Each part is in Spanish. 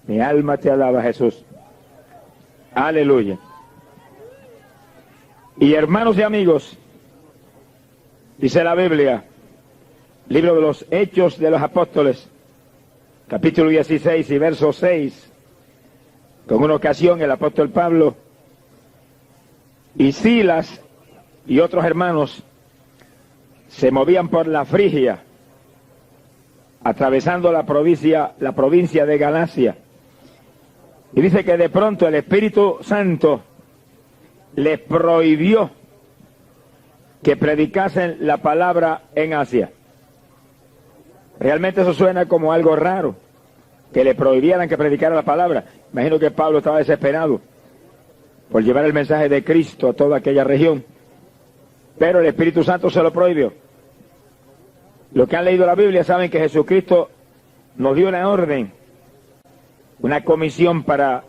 Mi alma te alaba, Jesús. Aleluya. Y hermanos y amigos, dice la Biblia, libro de los Hechos de los Apóstoles, capítulo 16 y verso 6, con una ocasión el apóstol Pablo y Silas y otros hermanos se movían por la Frigia, atravesando la provincia de Galacia. Y dice que de pronto el Espíritu Santo les prohibió que predicasen la palabra en Asia. Realmente eso suena como algo raro, que le prohibieran que predicara la palabra. Imagino que Pablo estaba desesperado por llevar el mensaje de Cristo a toda aquella región, pero el Espíritu Santo se lo prohibió. Los que han leído la Biblia saben que Jesucristo nos dio una orden, una comisión para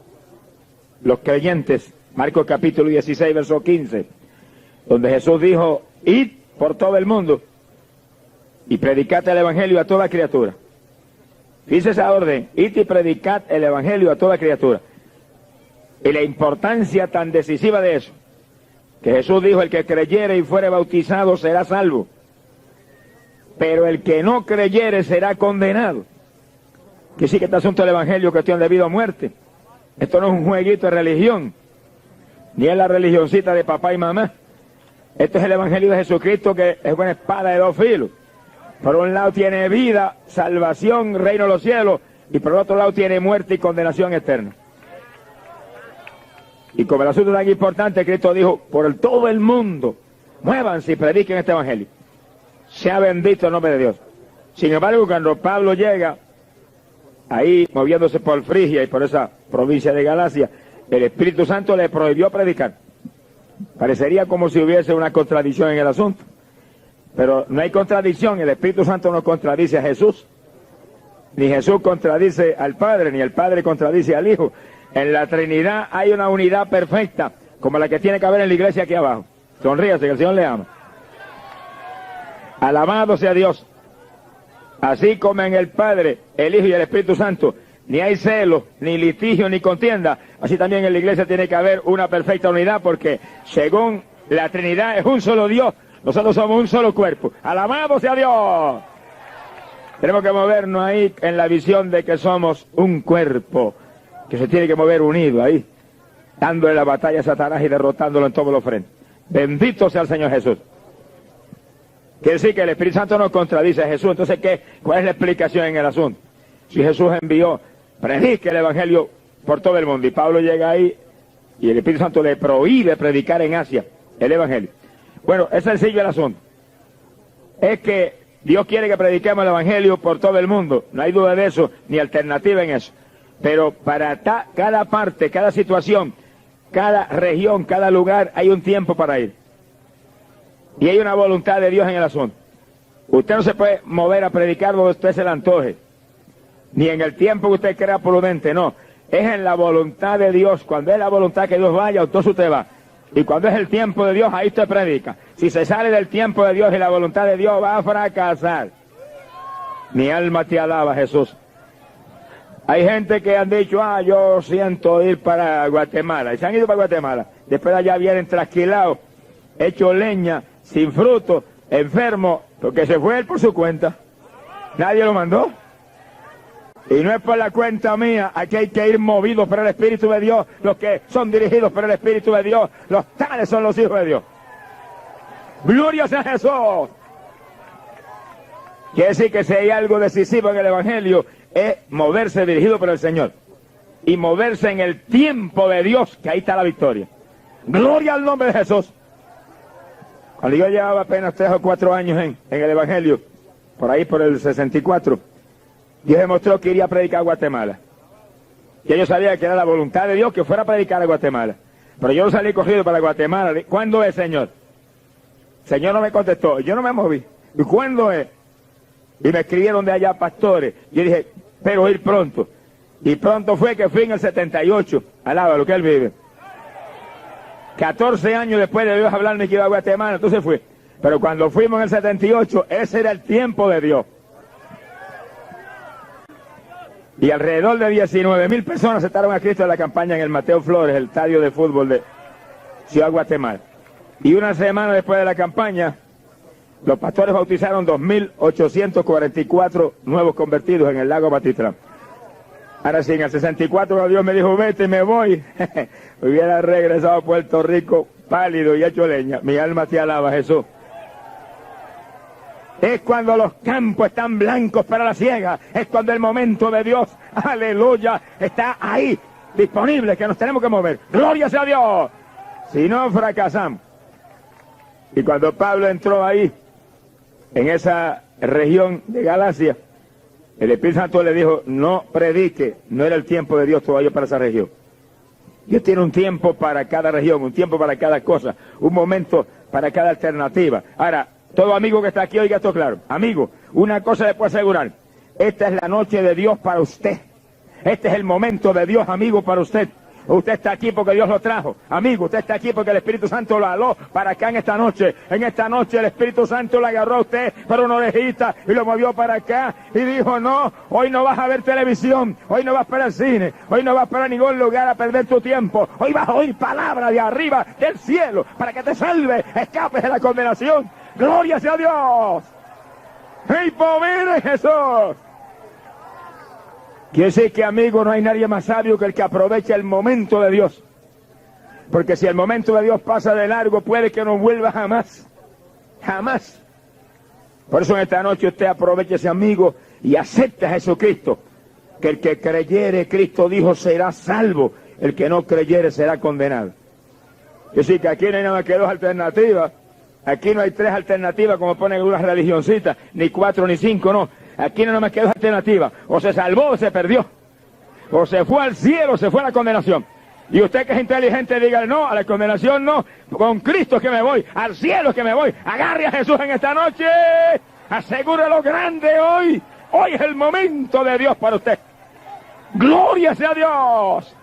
los creyentes. Marcos capítulo 16, verso 15, donde Jesús dijo, id por todo el mundo y predicad el Evangelio a toda criatura. Dice esa orden, id y predicad el Evangelio a toda criatura. Y la importancia tan decisiva de eso, que Jesús dijo, el que creyere y fuere bautizado será salvo, pero el que no creyere será condenado. Que sí que este asunto del Evangelio es cuestión de vida o muerte. Esto no es un jueguito de religión, ni es la religioncita de papá y mamá. Esto es el Evangelio de Jesucristo, que es una espada de dos filos. Por un lado tiene vida, salvación, reino de los cielos, y por el otro lado tiene muerte y condenación eterna. Y como el asunto es tan importante, Cristo dijo, por todo el mundo, muévanse y prediquen este Evangelio. Sea bendito el nombre de Dios. Sin embargo, cuando Pablo llega, ahí moviéndose por Frigia y por esa provincia de Galacia, el Espíritu Santo le prohibió predicar. Parecería como si hubiese una contradicción en el asunto, pero no hay contradicción. El Espíritu Santo no contradice a Jesús, ni Jesús contradice al Padre, ni el Padre contradice al Hijo. En la Trinidad hay una unidad perfecta, como la que tiene que haber en la iglesia aquí abajo. Sonríase, que el Señor le ama. Alabado sea Dios. Así como en el Padre, el Hijo y el Espíritu Santo ni hay celos, ni litigio, ni contienda, así también en la iglesia tiene que haber una perfecta unidad, porque según la Trinidad es un solo Dios, nosotros somos un solo cuerpo. ¡Alabado sea Dios! Tenemos que movernos ahí en la visión de que somos un cuerpo, que se tiene que mover unido ahí, dándole la batalla a Satanás y derrotándolo en todos los frentes. Bendito sea el Señor Jesús. Quiere decir que el Espíritu Santo no contradice a Jesús. Entonces, ¿cuál es la explicación en el asunto? Si Jesús envió, predique el Evangelio por todo el mundo, y Pablo llega ahí y el Espíritu Santo le prohíbe predicar en Asia el Evangelio. Bueno, es sencillo el asunto. Es que Dios quiere que prediquemos el Evangelio por todo el mundo. No hay duda de eso, ni alternativa en eso. Pero para cada parte, cada situación, cada región, cada lugar, hay un tiempo para ir. Y hay una voluntad de Dios en el asunto. Usted no se puede mover a predicar donde usted se le antoje, ni en el tiempo que usted crea prudente, no. Es en la voluntad de Dios. Cuando es la voluntad que Dios vaya, entonces usted va. Y cuando es el tiempo de Dios, ahí usted predica. Si se sale del tiempo de Dios y la voluntad de Dios, va a fracasar. Mi alma te alaba, Jesús. Hay gente que han dicho, yo siento ir para Guatemala. Y se han ido para Guatemala. Después de allá vienen trasquilados, hechos leña, sin fruto, enfermo, porque se fue él por su cuenta. Nadie lo mandó. Y no es por la cuenta mía. Aquí hay que ir movidos por el Espíritu de Dios. Los que son dirigidos por el Espíritu de Dios, los tales son los hijos de Dios. ¡Gloria sea Jesús! Quiere decir que si hay algo decisivo en el Evangelio, es moverse dirigido por el Señor. Y moverse en el tiempo de Dios, que ahí está la victoria. ¡Gloria al nombre de Jesús! Cuando yo llevaba apenas 3 o 4 años en el Evangelio, por ahí por el 64, Dios demostró que iría a predicar a Guatemala. Y yo sabía que era la voluntad de Dios que fuera a predicar a Guatemala. Pero yo no salí corrido para Guatemala. ¿Cuándo es, Señor? El Señor no me contestó. Yo no me moví. ¿Y cuándo es? Y me escribieron de allá pastores. Yo dije, pero ir pronto. Y pronto fue que fui en el 78. Alaba lo que Él vive. 14 años después de Dios hablarme que iba a Guatemala, entonces fui. Pero cuando fuimos en el 78, ese era el tiempo de Dios. Y alrededor de 19.000 personas aceptaron a Cristo en la campaña en el Mateo Flores, el estadio de fútbol de Ciudad Guatemala. Y una semana después de la campaña, los pastores bautizaron 2.844 nuevos convertidos en el lago Batitlán. Ahora sí, en el 64 Dios me dijo, vete y me voy. Hubiera regresado a Puerto Rico pálido y hecho leña. Mi alma te alaba, Jesús. Es cuando los campos están blancos para la siega. Es cuando el momento de Dios, aleluya, está ahí, disponible, que nos tenemos que mover. ¡Gloria sea a Dios! Si no, fracasamos. Y cuando Pablo entró ahí, en esa región de Galacia, el Espíritu Santo le dijo, no predique, no era el tiempo de Dios todavía para esa región. Dios tiene un tiempo para cada región, un tiempo para cada cosa, un momento para cada alternativa. Ahora, todo amigo que está aquí, oiga esto claro. Amigo, una cosa le puedo asegurar, esta es la noche de Dios para usted. Este es el momento de Dios, amigo, para usted. Usted está aquí porque Dios lo trajo. Amigo, usted está aquí porque el Espíritu Santo lo aló para acá en esta noche. En esta noche el Espíritu Santo lo agarró a usted por una orejita y lo movió para acá y dijo, no, hoy no vas a ver televisión, hoy no vas para el cine, hoy no vas para ningún lugar a perder tu tiempo. Hoy vas a oír palabra de arriba del cielo para que te salve, escapes de la condenación. ¡Gloria sea a Dios! ¡Hey, poder de Jesús! Quiere decir que, amigo, no hay nadie más sabio que el que aproveche el momento de Dios. Porque si el momento de Dios pasa de largo, puede que no vuelva jamás. Jamás. Por eso en esta noche usted aproveche ese amigo y acepte a Jesucristo. Que el que creyere, Cristo dijo, será salvo. El que no creyere será condenado. Quiere decir que aquí no hay nada más que dos alternativas. Aquí no hay tres alternativas como ponen algunas religioncitas, ni cuatro ni cinco, no. Aquí no me queda alternativa. O se salvó o se perdió. O se fue al cielo o se fue a la condenación. Y usted que es inteligente diga, no, a la condenación no. Con Cristo es que me voy. Al cielo es que me voy. Agarre a Jesús en esta noche. Asegure lo grande hoy. Hoy es el momento de Dios para usted. Gloria sea a Dios.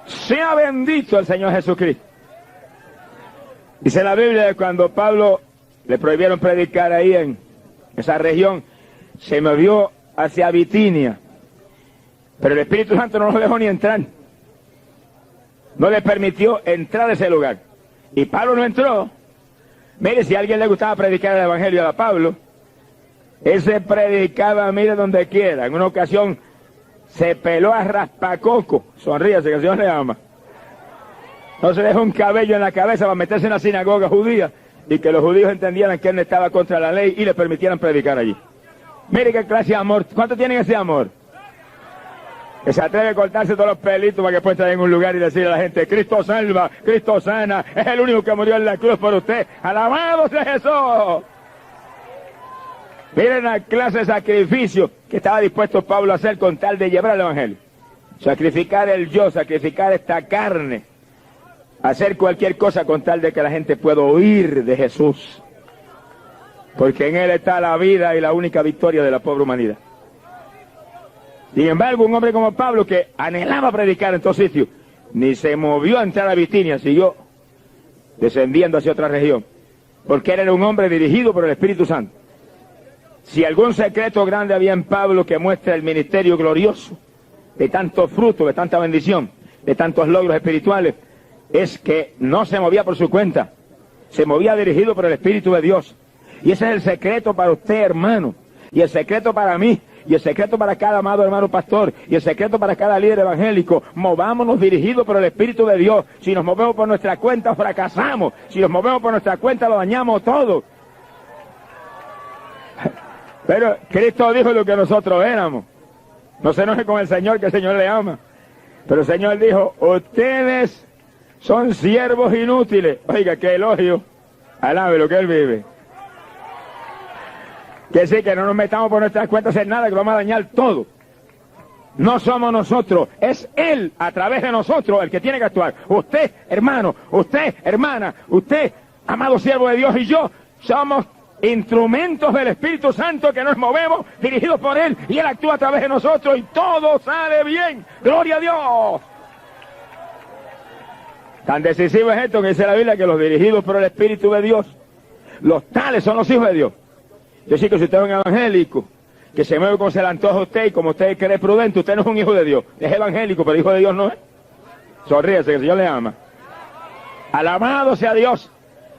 Sea bendito el Señor Jesucristo. Dice la Biblia que cuando Pablo le prohibieron predicar ahí en esa región, se movió hacia Bitinia, pero el Espíritu Santo no lo dejó ni entrar, no le permitió entrar a ese lugar, y Pablo no entró. Mire, si a alguien le gustaba predicar el Evangelio a Pablo, él se predicaba, mire, donde quiera. En una ocasión se peló a raspacoco, sonríase que el Señor le ama, no se dejó un cabello en la cabeza para meterse en la sinagoga judía, y que los judíos entendieran que él no estaba contra la ley y le permitieran predicar allí. Mire qué clase de amor. ¿Cuántos tienen ese amor? Que se atreve a cortarse todos los pelitos para que pueda estar en un lugar y decirle a la gente, Cristo salva, Cristo sana, es el único que murió en la cruz por usted. ¡Alabado sea Jesús! Miren la clase de sacrificio que estaba dispuesto Pablo a hacer con tal de llevar el Evangelio. Sacrificar el yo, sacrificar esta carne, hacer cualquier cosa con tal de que la gente pueda oír de Jesús. Porque en Él está la vida y la única victoria de la pobre humanidad. Sin embargo, un hombre como Pablo, que anhelaba predicar en todos sitios, ni se movió a entrar a Bitinia, siguió descendiendo hacia otra región. Porque él era un hombre dirigido por el Espíritu Santo. Si algún secreto grande había en Pablo que muestra el ministerio glorioso, de tantos frutos, de tanta bendición, de tantos logros espirituales, es que no se movía por su cuenta, se movía dirigido por el Espíritu de Dios. Y ese es el secreto para usted, hermano, y el secreto para mí, y el secreto para cada amado hermano pastor, y el secreto para cada líder evangélico. Movámonos dirigidos por el Espíritu de Dios. Si nos movemos por nuestra cuenta, fracasamos. Si nos movemos por nuestra cuenta, lo dañamos todo. Pero Cristo dijo lo que nosotros éramos. No se enoje con el Señor, que el Señor le ama. Pero el Señor dijo, ustedes son siervos inútiles. Oiga, qué elogio. Alabe lo que Él vive. Que sí, que no nos metamos por nuestras cuentas en nada, que vamos a dañar todo. No somos nosotros, es Él a través de nosotros el que tiene que actuar. Usted, hermano, usted, hermana, usted, amado siervo de Dios, y yo somos instrumentos del Espíritu Santo que nos movemos dirigidos por Él, y Él actúa a través de nosotros y todo sale bien. ¡Gloria a Dios! Tan decisivo es esto que dice la Biblia, que los dirigidos por el Espíritu de Dios, los tales son los hijos de Dios. Yo sé que si usted es un evangélico, que se mueve como se le antoja a usted y como usted cree prudente. Usted no es un hijo de Dios, es evangélico, pero hijo de Dios no es. Sonríese, que el Señor le ama. Alabado sea Dios.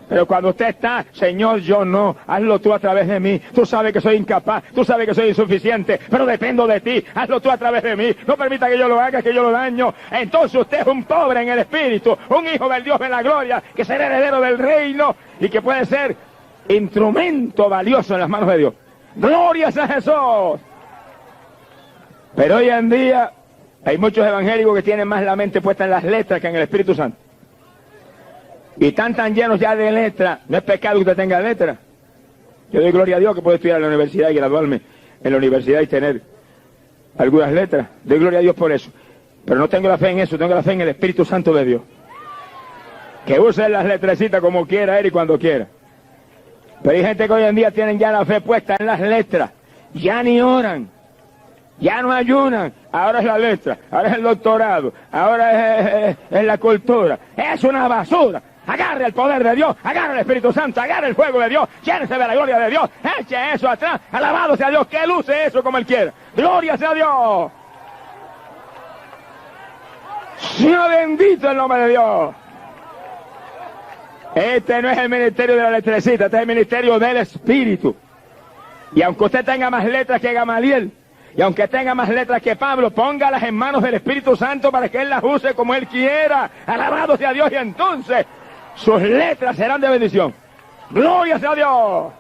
Pero cuando usted está, Señor, yo no, hazlo tú a través de mí. Tú sabes que soy incapaz, tú sabes que soy insuficiente, pero dependo de ti, hazlo tú a través de mí. No permita que yo lo haga, que yo lo daño. Entonces usted es un pobre en el espíritu, un hijo del Dios de la gloria, que será heredero del reino y que puede ser instrumento valioso en las manos de Dios. ¡Glorias a Jesús! Pero hoy en día hay muchos evangélicos que tienen más la mente puesta en las letras que en el Espíritu Santo. Y están tan llenos ya de letras. No es pecado que usted tenga letras. Yo doy gloria a Dios que puedo estudiar en la universidad y graduarme en la universidad y tener algunas letras. Doy gloria a Dios por eso. Pero no tengo la fe en eso, tengo la fe en el Espíritu Santo de Dios. Que use las letrecitas como quiera él y cuando quiera. Pero hay gente que hoy en día tienen ya la fe puesta en las letras. Ya ni oran. Ya no ayunan. Ahora es la letra. Ahora es el doctorado. Ahora es la cultura. Es una basura. Agarre el poder de Dios, agarre el Espíritu Santo, agarre el fuego de Dios, llénese de la gloria de Dios, eche eso atrás, alabado sea Dios, que Él use eso como Él quiera. Gloria sea Dios. Sea bendito el nombre de Dios. Este no es el ministerio de la letrecita, este es el ministerio del Espíritu. Y aunque usted tenga más letras que Gamaliel, y aunque tenga más letras que Pablo, póngalas en manos del Espíritu Santo para que Él las use como Él quiera. Alabado sea Dios, y entonces sus letras serán de bendición. ¡Gloria sea Dios!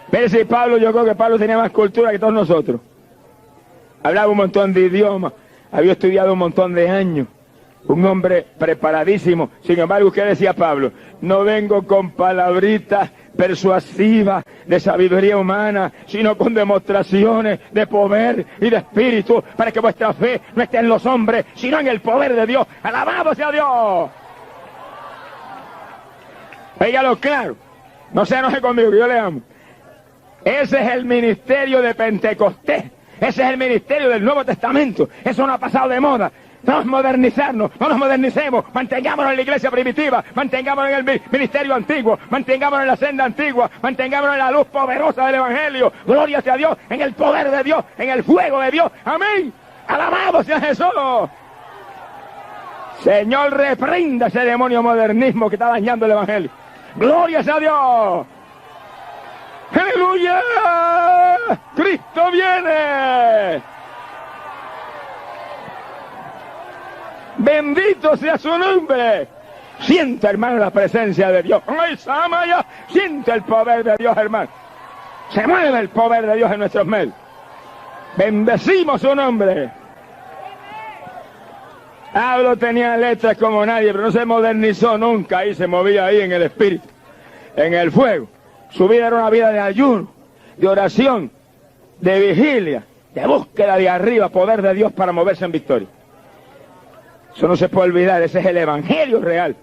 Pero si Pablo, yo creo que Pablo tenía más cultura que todos nosotros. Hablaba un montón de idiomas, había estudiado un montón de años. Un hombre preparadísimo. Sin embargo, ¿qué decía Pablo? No vengo con palabritas persuasivas de sabiduría humana, sino con demostraciones de poder y de espíritu, para que vuestra fe no esté en los hombres, sino en el poder de Dios. ¡Alabado sea Dios! Óigalo claro, no se enoje conmigo, que yo le amo. Ese es el ministerio de Pentecostés, ese es el ministerio del Nuevo Testamento. Eso no ha pasado de moda. Vamos a modernizarnos, no nos modernicemos, mantengámonos en la iglesia primitiva, mantengámonos en el ministerio antiguo, mantengámonos en la senda antigua, mantengámonos en la luz poderosa del Evangelio. Gloria sea a Dios, en el poder de Dios, en el fuego de Dios. Amén. Alabado sea Jesús. Señor, reprenda ese demonio modernismo que está dañando el Evangelio. Gloria sea a Dios. ¡Aleluya! ¡Cristo viene! Bendito sea su nombre. Sienta, hermano, la presencia de Dios. ¡Ay, Samaya! Siente el poder de Dios, hermano. Se mueve el poder de Dios en nuestros medios. Bendecimos su nombre. Pablo tenía letras como nadie, pero no se modernizó nunca. Ahí se movía ahí en el espíritu, en el fuego. Su vida era una vida de ayuno, de oración, de vigilia, de búsqueda de arriba, poder de Dios para moverse en victoria. Eso no se puede olvidar, ese es el Evangelio real.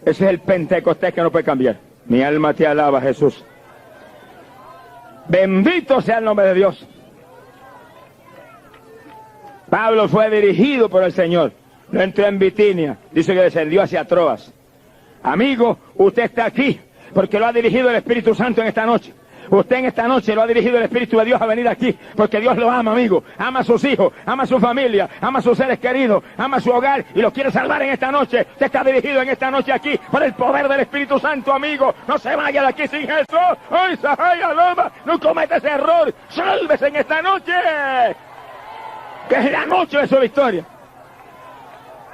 Ese es el Pentecostés que no puede cambiar. Mi alma te alaba, Jesús. Bendito sea el nombre de Dios. Pablo fue dirigido por el Señor. No entró en Bitinia, dice que descendió hacia Troas. Amigo, usted está aquí porque lo ha dirigido el Espíritu Santo en esta noche. Usted en esta noche lo ha dirigido el Espíritu de Dios a venir aquí, porque Dios lo ama, amigo. Ama a sus hijos, ama a su familia, ama a sus seres queridos, ama a su hogar y lo quiere salvar en esta noche. Usted está dirigido en esta noche aquí por el poder del Espíritu Santo, amigo. No se vaya de aquí sin Jesús. ¡Ay, Sahaya, Loma! No cometa ese error. ¡Sálvese en esta noche! Que es la noche de su victoria.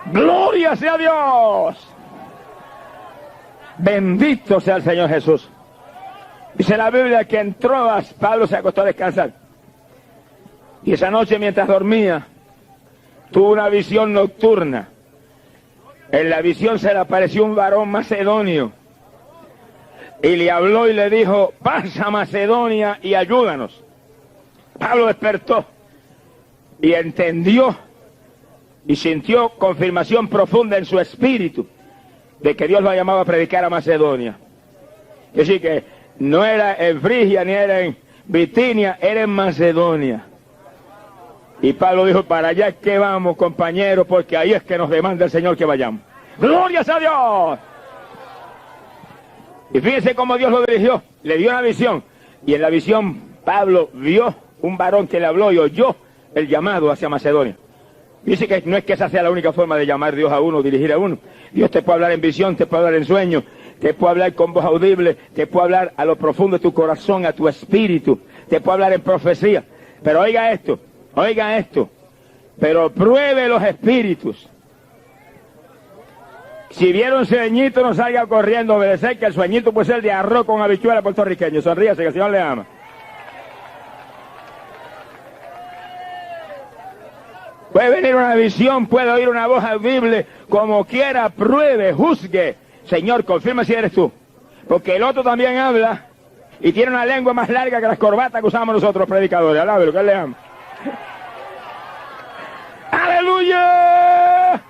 ¡Gloria sea Dios! Bendito sea el Señor Jesús. Dice la Biblia que en Troas Pablo se acostó a descansar. Y esa noche mientras dormía, tuvo una visión nocturna. En la visión se le apareció un varón macedonio. Y le habló y le dijo, pasa a Macedonia y ayúdanos. Pablo despertó y entendió y sintió confirmación profunda en su espíritu de que Dios lo ha llamado a predicar a Macedonia. Es decir, que no era en Frigia ni era en Bitinia, era en Macedonia. Y Pablo dijo, para allá es que vamos, compañeros, porque ahí es que nos demanda el Señor que vayamos. ¡Glorias a Dios! Y fíjense cómo Dios lo dirigió. Le dio una visión. Y en la visión Pablo vio un varón que le habló y oyó el llamado hacia Macedonia. Dice que no es que esa sea la única forma de llamar a Dios a uno, dirigir a uno. Dios te puede hablar en visión, te puede hablar en sueño, te puede hablar con voz audible, te puede hablar a lo profundo de tu corazón, a tu espíritu, te puede hablar en profecía. Pero oiga esto, pero pruebe los espíritus. Si viera un sueñito, no salga corriendo a obedecer, que el sueñito puede ser de arroz con habichuela puertorriqueño. Sonríase, que el Señor le ama. Puede venir una visión, puede oír una voz audible, como quiera, pruebe, juzgue. Señor, confirma si eres tú. Porque el otro también habla y tiene una lengua más larga que las corbatas que usamos nosotros los predicadores. Alábelo, que Él le ama. ¡Aleluya!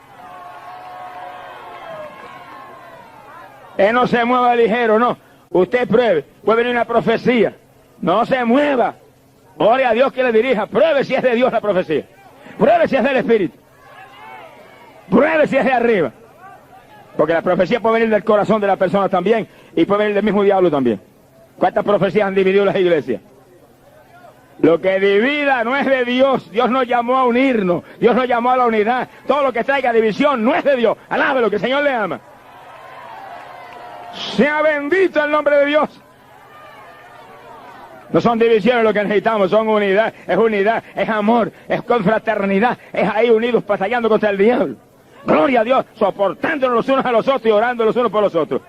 Él no se mueva ligero, no. Usted pruebe. Puede venir una profecía. No se mueva. Ore a Dios que le dirija. Pruebe si es de Dios la profecía. Pruebe si es del Espíritu. Pruebe si es de arriba. Porque la profecía puede venir del corazón de la persona también. Y puede venir del mismo diablo también. ¿Cuántas profecías han dividido las iglesias? Lo que divida no es de Dios. Dios nos llamó a unirnos. Dios nos llamó a la unidad. Todo lo que traiga división no es de Dios. Alábelo, que el Señor le ama. Sea bendito el nombre de Dios. No son divisiones lo que necesitamos, son unidad, es amor, es confraternidad, es ahí unidos batallando contra el diablo. Gloria a Dios, soportándonos los unos a los otros y orando los unos por los otros.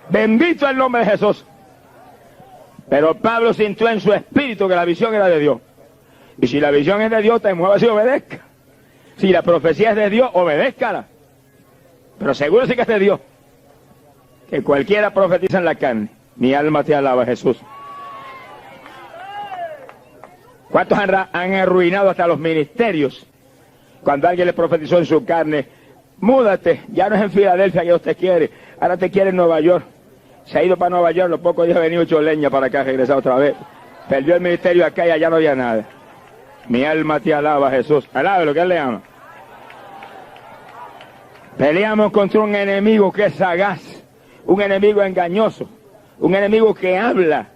Bendito el nombre de Jesús. Pero Pablo sintió en su espíritu que la visión era de Dios. Y si la visión es de Dios, te muevas y obedezca. Si la profecía es de Dios, obedézcala. Pero seguro sí que es de Dios. Que cualquiera profetiza en la carne. Mi alma te alaba, Jesús. ¿Cuántos han arruinado hasta los ministerios? Cuando alguien le profetizó en su carne, múdate, ya no es en Filadelfia que Dios te quiere, ahora te quiere en Nueva York. Se ha ido para Nueva York, los pocos días ha venido hecho leña para acá, regresado otra vez. Perdió el ministerio acá y allá no había nada. Mi alma te alaba, Jesús. Alábelo, que Él le ama. Peleamos contra un enemigo que es sagaz, un enemigo engañoso, un enemigo que habla,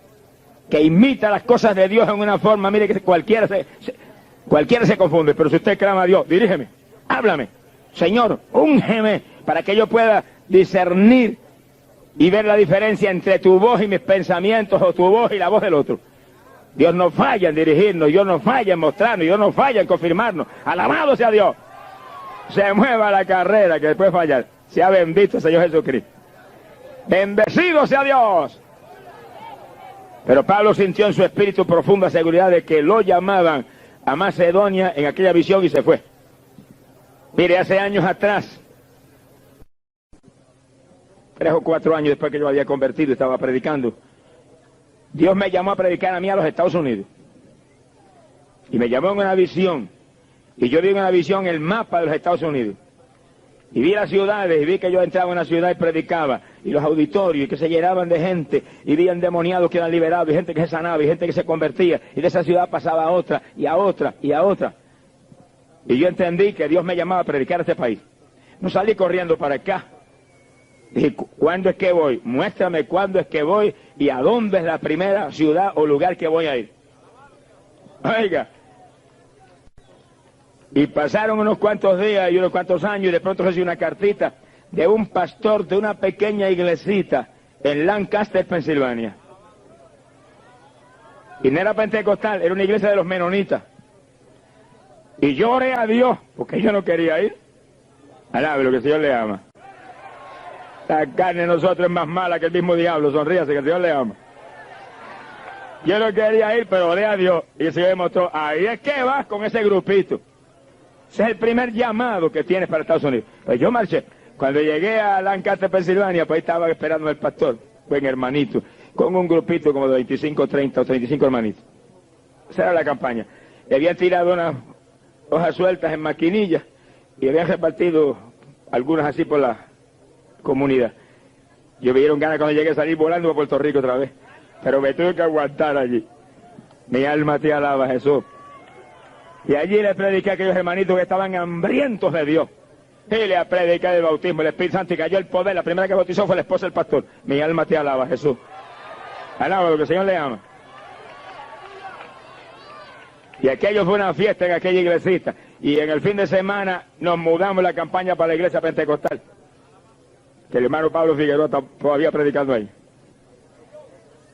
que imita las cosas de Dios en una forma, mire que cualquiera se confunde, pero si usted clama a Dios, dirígeme, háblame, Señor, úngeme, para que yo pueda discernir y ver la diferencia entre tu voz y mis pensamientos, o tu voz y la voz del otro. Dios no falla en dirigirnos, Dios no falla en mostrarnos, Dios no falla en confirmarnos. Alabado sea Dios. Se mueva la carrera que después fallar. Sea bendito el Señor Jesucristo. Bendecido sea Dios. Pero Pablo sintió en su espíritu profunda seguridad de que lo llamaban a Macedonia en aquella visión y se fue. Mire, hace años atrás, 3 o 4 años después que yo había convertido y estaba predicando, Dios me llamó a predicar a mí a los Estados Unidos. Y me llamó en una visión. Y yo vi en una visión el mapa de los Estados Unidos. Y vi las ciudades, y vi que yo entraba en una ciudad y predicaba, y los auditorios, y que se llenaban de gente, y vi endemoniados que eran liberados, y gente que se sanaba, y gente que se convertía, y de esa ciudad pasaba a otra, y a otra, y a otra. Y yo entendí que Dios me llamaba a predicar a este país. No salí corriendo para acá. Dije, ¿cuándo es que voy? Muéstrame cuándo es que voy, y a dónde es la primera ciudad o lugar que voy a ir. Oiga. Y pasaron unos cuantos días y unos cuantos años y de pronto recibí una cartita de un pastor de una pequeña iglesita en Lancaster, Pensilvania. Y no era pentecostal, era una iglesia de los menonitas. Y yo oré a Dios, porque yo no quería ir. Alabe lo que el Señor le ama. La carne de nosotros es más mala que el mismo diablo, sonríase que el Señor le ama. Yo no quería ir, pero oré a Dios y el Señor me mostró, ahí es que vas con ese grupito. Ese es el primer llamado que tienes para Estados Unidos. Pues yo marché. Cuando llegué a Lancaster, Pensilvania, pues ahí estaba esperando el pastor, buen hermanito, con un grupito como de 25, 30 o 35 hermanitos. Esa era la campaña. Le habían tirado unas hojas sueltas en maquinillas y habían repartido algunas así por la comunidad. Yo me dieron ganas cuando llegué a salir volando a Puerto Rico otra vez. Pero me tuve que aguantar allí. Mi alma te alaba, Jesús. Y allí le prediqué a aquellos hermanitos que estaban hambrientos de Dios. Y le prediqué del bautismo, el Espíritu Santo, y cayó el poder. La primera que bautizó fue la esposa del pastor. Mi alma te alaba, Jesús. Alaba lo que el Señor le ama. Y aquello fue una fiesta en aquella iglesita. Y en el fin de semana nos mudamos la campaña para la iglesia pentecostal. Que el hermano Pablo Figueroa está todavía predicando ahí.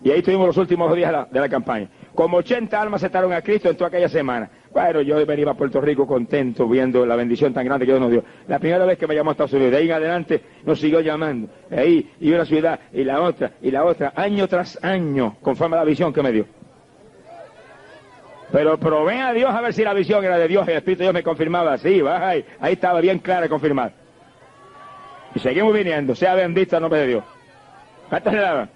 Y ahí estuvimos los últimos días de la campaña. Como 80 almas aceptaron a Cristo en toda aquella semana. Bueno, yo venía a Puerto Rico contento viendo la bendición tan grande que Dios nos dio. La primera vez que me llamó a Estados Unidos, de ahí en adelante nos siguió llamando. Ahí, y una ciudad, y la otra, año tras año, conforme a la visión que me dio. Pero probé a Dios a ver si la visión era de Dios, y el Espíritu de Dios me confirmaba. Sí, ahí estaba bien clara y confirmada. Y seguimos viniendo, sea bendito el nombre de Dios. ¿Cuántas le daban?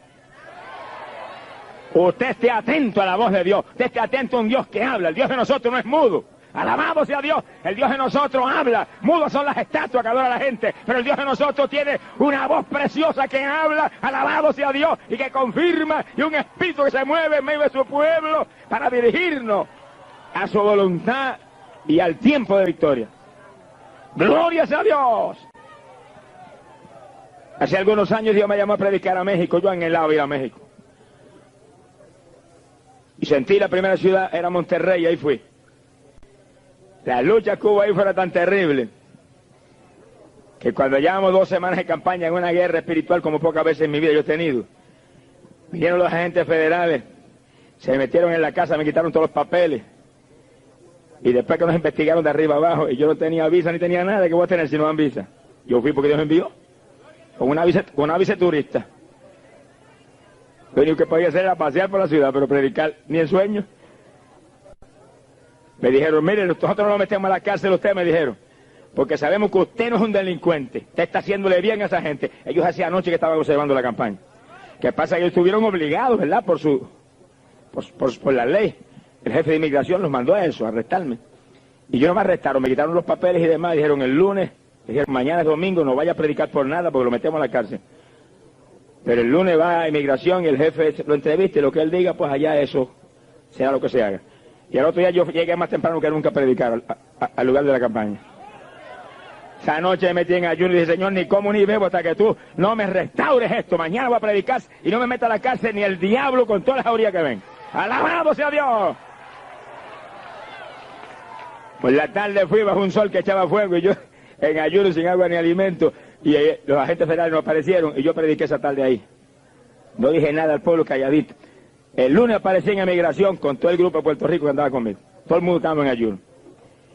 Usted esté atento a la voz de Dios, usted esté atento a un Dios que habla. El Dios de nosotros no es mudo. Alabado sea Dios, el Dios de nosotros habla. Mudos son las estatuas que adora la gente, pero el Dios de nosotros tiene una voz preciosa que habla. Alabado sea Dios, y que confirma, y un espíritu que se mueve en medio de su pueblo para dirigirnos a su voluntad y al tiempo de victoria. Gloria sea Dios. Hace algunos años Dios me llamó a predicar a México. Yo anhelaba ir a México. Y sentí la primera ciudad, era Monterrey, y ahí fui. La lucha que hubo ahí fue tan terrible, que cuando llevamos 2 semanas de campaña en una guerra espiritual como pocas veces en mi vida yo he tenido, vinieron los agentes federales, se metieron en la casa, me quitaron todos los papeles, y después que nos investigaron de arriba abajo, y yo no tenía visa ni tenía nada, ¿qué voy a tener si no dan visa? Yo fui porque Dios me envió, con una visa turista. Lo único que podía hacer era pasear por la ciudad, pero predicar ni en sueños. Me dijeron, mire, nosotros no lo metemos a la cárcel, usted, me dijeron, porque sabemos que usted no es un delincuente, usted está haciéndole bien a esa gente. Ellos hacía anoche que estaban observando la campaña. ¿Qué pasa? Que ellos estuvieron obligados, ¿verdad? Por la ley. El jefe de inmigración los mandó a eso, a arrestarme. Y yo no me arrestaron, me quitaron los papeles y demás, dijeron el lunes, dijeron mañana es domingo, no vaya a predicar por nada porque lo metemos a la cárcel. Pero el lunes va a inmigración y el jefe lo entrevista y lo que él diga, pues allá eso sea lo que se haga. Y al otro día yo llegué más temprano que nunca a predicar al lugar de la campaña. Esa noche me metí en ayuno y dije, Señor, ni como ni bebo hasta que tú no me restaures esto. Mañana voy a predicar y no me meta a la cárcel ni el diablo con todas las jaurías que ven. ¡Alabado sea Dios! Pues la tarde fui bajo un sol que echaba fuego y yo en ayuno sin agua ni alimento. Y los agentes federales no aparecieron y yo prediqué esa tarde ahí. No dije nada al pueblo, calladito. El lunes aparecí en emigración con todo el grupo de Puerto Rico que andaba conmigo. Todo el mundo estaba en ayuno.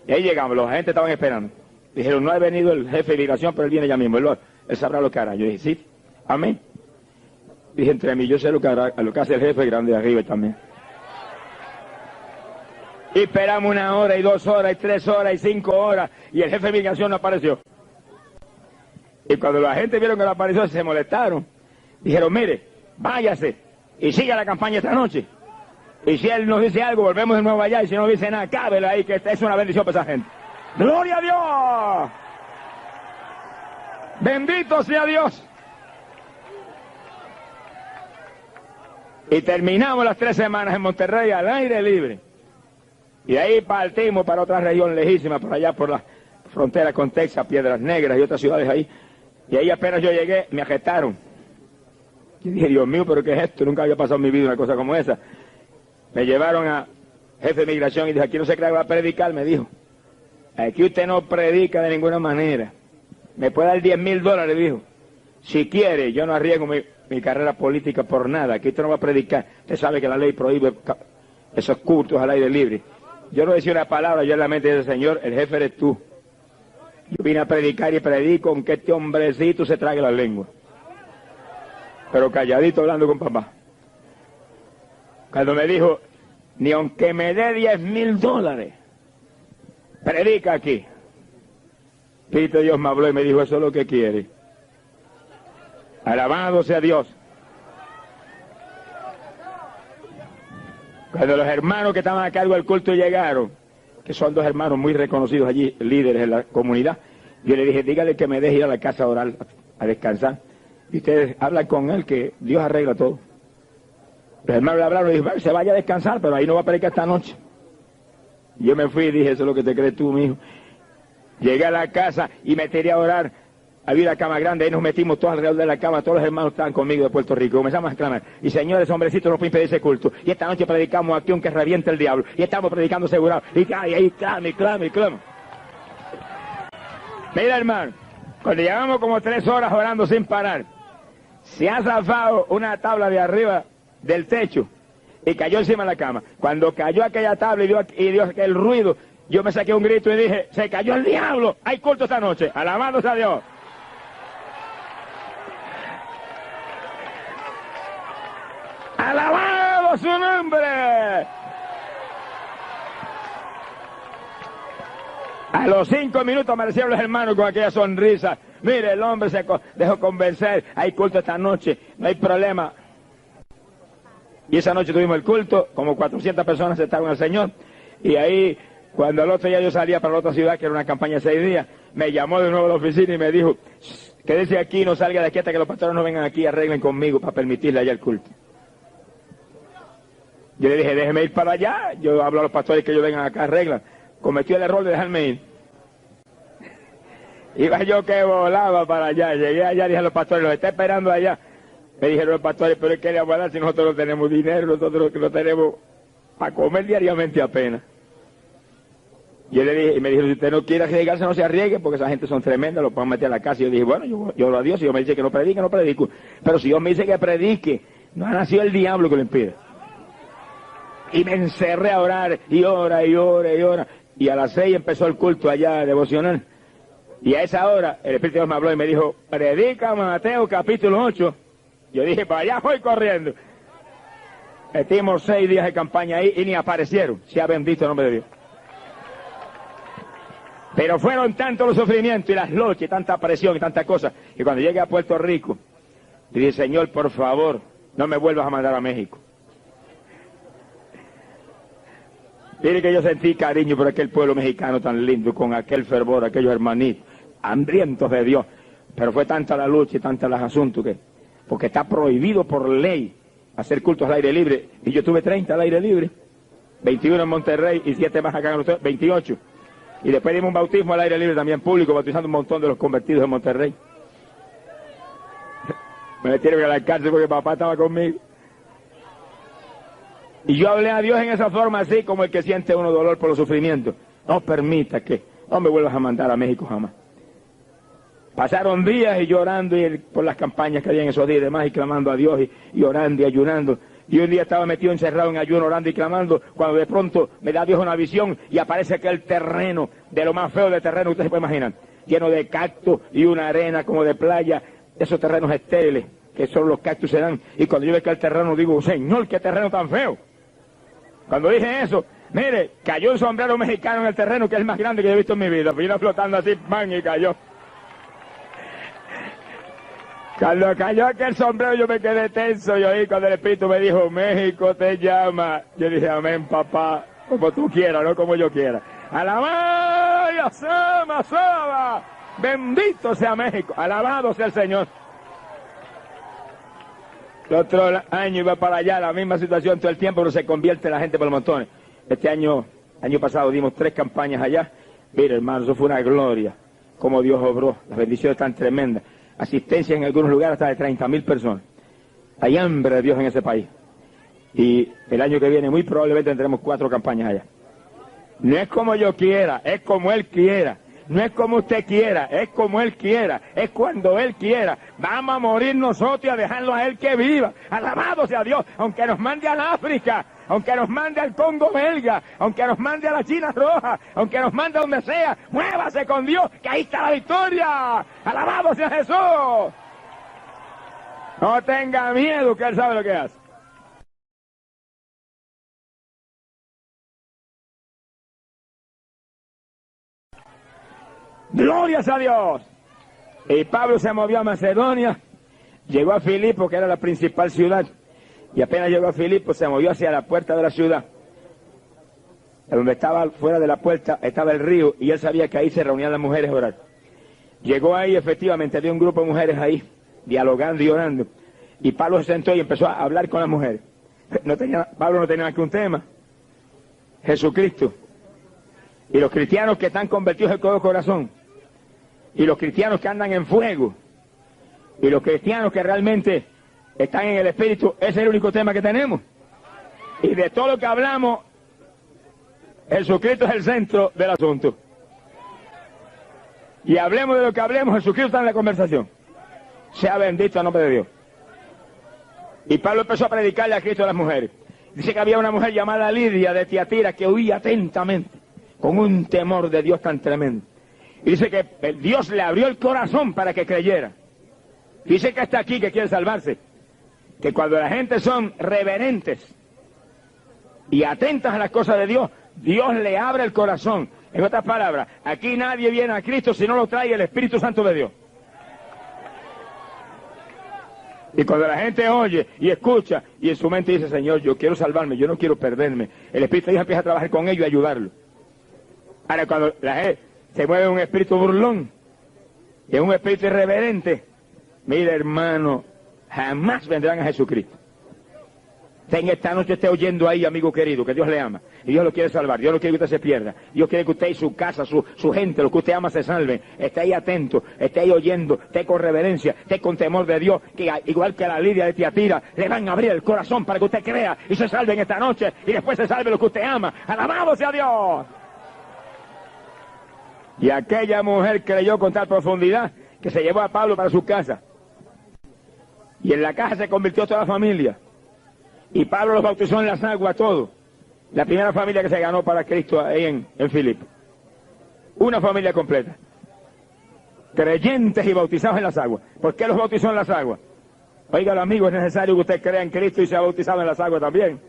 Y ahí llegamos, los agentes estaban esperando. Dijeron, no ha venido el jefe de migración, pero él viene ya mismo. Él sabrá lo que hará. Yo dije, sí, amén. Dije entre mí, yo sé lo que hará, lo que hace el jefe grande de arriba también. Y esperamos 1 hora y 2 horas y 3 horas y 5 horas y el jefe de migración no apareció. Y cuando la gente vieron que no apareció, se molestaron. Dijeron, mire, váyase y siga la campaña esta noche. Y si él nos dice algo, volvemos de nuevo allá. Y si no dice nada, cábelo ahí, que es una bendición para esa gente. ¡Gloria a Dios! ¡Bendito sea Dios! Y terminamos las 3 semanas en Monterrey al aire libre. Y de ahí partimos para otra región lejísima, por allá por la frontera con Texas, Piedras Negras y otras ciudades ahí. Y ahí apenas yo llegué, me arrestaron. Y dije, Dios mío, ¿pero qué es esto? Nunca había pasado en mi vida una cosa como esa. Me llevaron a jefe de migración y dije, aquí no se cree que va a predicar, me dijo. Aquí usted no predica de ninguna manera. Me puede dar $10,000, dijo. Si quiere, yo no arriesgo mi carrera política por nada. Aquí usted no va a predicar. Usted sabe que la ley prohíbe esos cultos al aire libre. Yo no decía una palabra, yo en la mente dije, Señor, el jefe eres tú. Yo vine a predicar y predico aunque este hombrecito se trague la lengua. Pero calladito hablando con papá. Cuando me dijo, ni aunque me dé $10,000, predica aquí. Espíritu de Dios me habló y me dijo, eso es lo que quiere. Alabado sea Dios. Cuando los hermanos que estaban a cargo del culto llegaron, que son 2 hermanos muy reconocidos allí, líderes en la comunidad, yo le dije, dígale que me deje ir a la casa a orar, a descansar. Y ustedes hablan con él, que Dios arregla todo. Los hermanos le hablaron y dijeron, se vaya a descansar, pero ahí no va a predicar esta noche. Y yo me fui y dije, eso es lo que te crees tú, mijo. Llegué a la casa y me tiré a orar. había una cama grande, ahí nos metimos todos alrededor de la cama, todos los hermanos estaban conmigo de Puerto Rico, comenzamos a clamar, y señores, hombrecitos, no pueden impedir ese culto, y esta noche predicamos aquí aunque reviente el diablo, y estamos predicando asegurados, y ahí clama, y clama, y clama. Mira, hermano, cuando llevamos como 3 horas orando sin parar, se ha zafado una tabla de arriba del techo, y cayó encima de la cama. Cuando cayó aquella tabla y dio aquel ruido, yo me saqué un grito y dije, se cayó el diablo, hay culto esta noche, alabándose a Dios. ¡Alabado su nombre! A los 5 minutos aparecieron los hermanos con aquella sonrisa. Mire, el hombre se dejó convencer. Hay culto esta noche, no hay problema. Y esa noche tuvimos el culto, como 400 personas aceptaron al Señor. Y ahí, cuando el otro día yo salía para la otra ciudad, que era una campaña de 6 días, me llamó de nuevo a la oficina y me dijo, quédese aquí, no salga de aquí hasta que los pastores no vengan aquí y arreglen conmigo para permitirle allá el culto. Yo le dije, déjeme ir para allá. Yo hablo a los pastores que ellos vengan acá, arreglan. Cometió el error de dejarme ir. Iba yo que volaba para allá. Llegué allá, dije a los pastores, los está esperando allá. Me dijeron los pastores, pero ¿qué le vamos a dar si nosotros no tenemos dinero? Nosotros que no tenemos para comer diariamente apenas. Yo le dije, y me dijeron, si usted no quiere arriesgarse, no se arriesgue, porque esa gente son tremendas, lo pueden meter a la casa. Y yo dije, bueno, yo oro a Dios, si Dios me dice que no predique, no predico. Pero si Dios me dice que predique, no ha nacido el diablo que lo impide. Y me encerré a orar, y ora, y ora, y ora. Y a las 6 empezó el culto allá devocional. Y a esa hora, el Espíritu de Dios me habló y me dijo, predica Mateo capítulo 8. Yo dije, para allá voy corriendo. Estuvimos 6 días de campaña ahí y ni aparecieron. Sea bendito el nombre de Dios. Pero fueron tantos los sufrimientos y las luchas y tanta presión y tanta cosa, que cuando llegué a Puerto Rico, dije, Señor, por favor, no me vuelvas a mandar a México. Mire que yo sentí cariño por aquel pueblo mexicano tan lindo, con aquel fervor, aquellos hermanitos, hambrientos de Dios. Pero fue tanta la lucha y tantos los asuntos que, porque está prohibido por ley hacer cultos al aire libre. Y yo tuve 30 al aire libre, 21 en Monterrey y 7 más acá en los 28. Y después dimos un bautismo al aire libre también público, bautizando un montón de los convertidos en Monterrey. Me metieron a la cárcel porque papá estaba conmigo. Y yo hablé a Dios en esa forma así como el que siente uno dolor por los sufrimientos. No permita que, no me vuelvas a mandar a México jamás. Pasaron días y llorando por las campañas que había en esos días y demás, y clamando a Dios y orando y ayunando. Y un día estaba metido encerrado en ayuno, orando y clamando, cuando de pronto me da Dios una visión y aparece aquel terreno, de lo más feo de terreno que usted se puede imaginar, lleno de cactus y una arena como de playa, esos terrenos estériles, que solo los cactus se dan. Y cuando yo veo aquel terreno digo, Señor, qué terreno tan feo. Cuando dije eso, mire, cayó un sombrero mexicano en el terreno, que es el más grande que yo he visto en mi vida. Vino flotando así, ¡man! Y cayó. Cuando cayó aquel sombrero yo me quedé tenso. Yo oí cuando el Espíritu me dijo, México te llama. Yo dije, amén, papá, como tú quieras, no como yo quiera. ¡Alabado y asama! Bendito sea México, alabado sea el Señor. El otro año iba para allá, la misma situación todo el tiempo, pero se convierte la gente por los montones. Este año pasado dimos 3 campañas allá. Mira, hermano, eso fue una gloria, como Dios obró, las bendiciones tan tremendas. Asistencia en algunos lugares hasta de 30.000 personas. Hay hambre de Dios en ese país. Y el año que viene muy probablemente tendremos 4 campañas allá. No es como yo quiera, es como Él quiera. No es como usted quiera, es como Él quiera, es cuando Él quiera. Vamos a morir nosotros y a dejarlo a Él que viva. Alabado sea Dios, aunque nos mande al África, aunque nos mande al Congo belga, aunque nos mande a la China roja, aunque nos mande a donde sea, muévase con Dios, que ahí está la victoria. Alabado sea Jesús. No tenga miedo, que Él sabe lo que hace. ¡Glorias a Dios! Y Pablo se movió a Macedonia, llegó a Filipo, que era la principal ciudad, y apenas llegó a Filipo se movió hacia la puerta de la ciudad. Donde estaba, fuera de la puerta, estaba el río, y él sabía que ahí se reunían las mujeres a orar. Llegó ahí, efectivamente, había un grupo de mujeres ahí, dialogando y orando, y Pablo se sentó y empezó a hablar con las mujeres. Pablo no tenía más que un tema: Jesucristo. Y los cristianos que están convertidos de todo corazón y los cristianos que andan en fuego, y los cristianos que realmente están en el Espíritu, ese es el único tema que tenemos. Y de todo lo que hablamos, Jesucristo es el centro del asunto. Y hablemos de lo que hablemos, Jesucristo está en la conversación. Sea bendito el nombre de Dios. Y Pablo empezó a predicarle a Cristo a las mujeres. Dice que había una mujer llamada Lidia de Tiatira que oía atentamente, con un temor de Dios tan tremendo. Y dice que Dios le abrió el corazón para que creyera. Dice que está aquí, que quiere salvarse. Que cuando la gente son reverentes y atentas a las cosas de Dios, Dios le abre el corazón. En otras palabras, aquí nadie viene a Cristo si no lo trae el Espíritu Santo de Dios. Y cuando la gente oye y escucha y en su mente dice, Señor, yo quiero salvarme, yo no quiero perderme, el Espíritu de Dios empieza a trabajar con ellos y ayudarlo. Ahora, cuando la gente se mueve un espíritu burlón y un espíritu irreverente, mire, hermano, jamás vendrán a Jesucristo. Usted en esta noche esté oyendo ahí, amigo querido, que Dios le ama. Y Dios lo quiere salvar. Dios no quiere que usted se pierda. Dios quiere que usted y su casa, su gente, lo que usted ama, se salven. Esté ahí atento, esté ahí oyendo, esté con reverencia, esté con temor de Dios, que igual que a la Lidia de Tiatira, le van a abrir el corazón para que usted crea y se salve en esta noche y después se salve lo que usted ama. ¡Alabado sea Dios! Y aquella mujer creyó con tal profundidad que se llevó a Pablo para su casa. Y en la casa se convirtió toda la familia. Y Pablo los bautizó en las aguas, todos. La primera familia que se ganó para Cristo ahí en Filipo. Una familia completa. Creyentes y bautizados en las aguas. ¿Por qué los bautizó en las aguas? Oiga, amigo, es necesario que usted crea en Cristo y sea bautizado en las aguas también.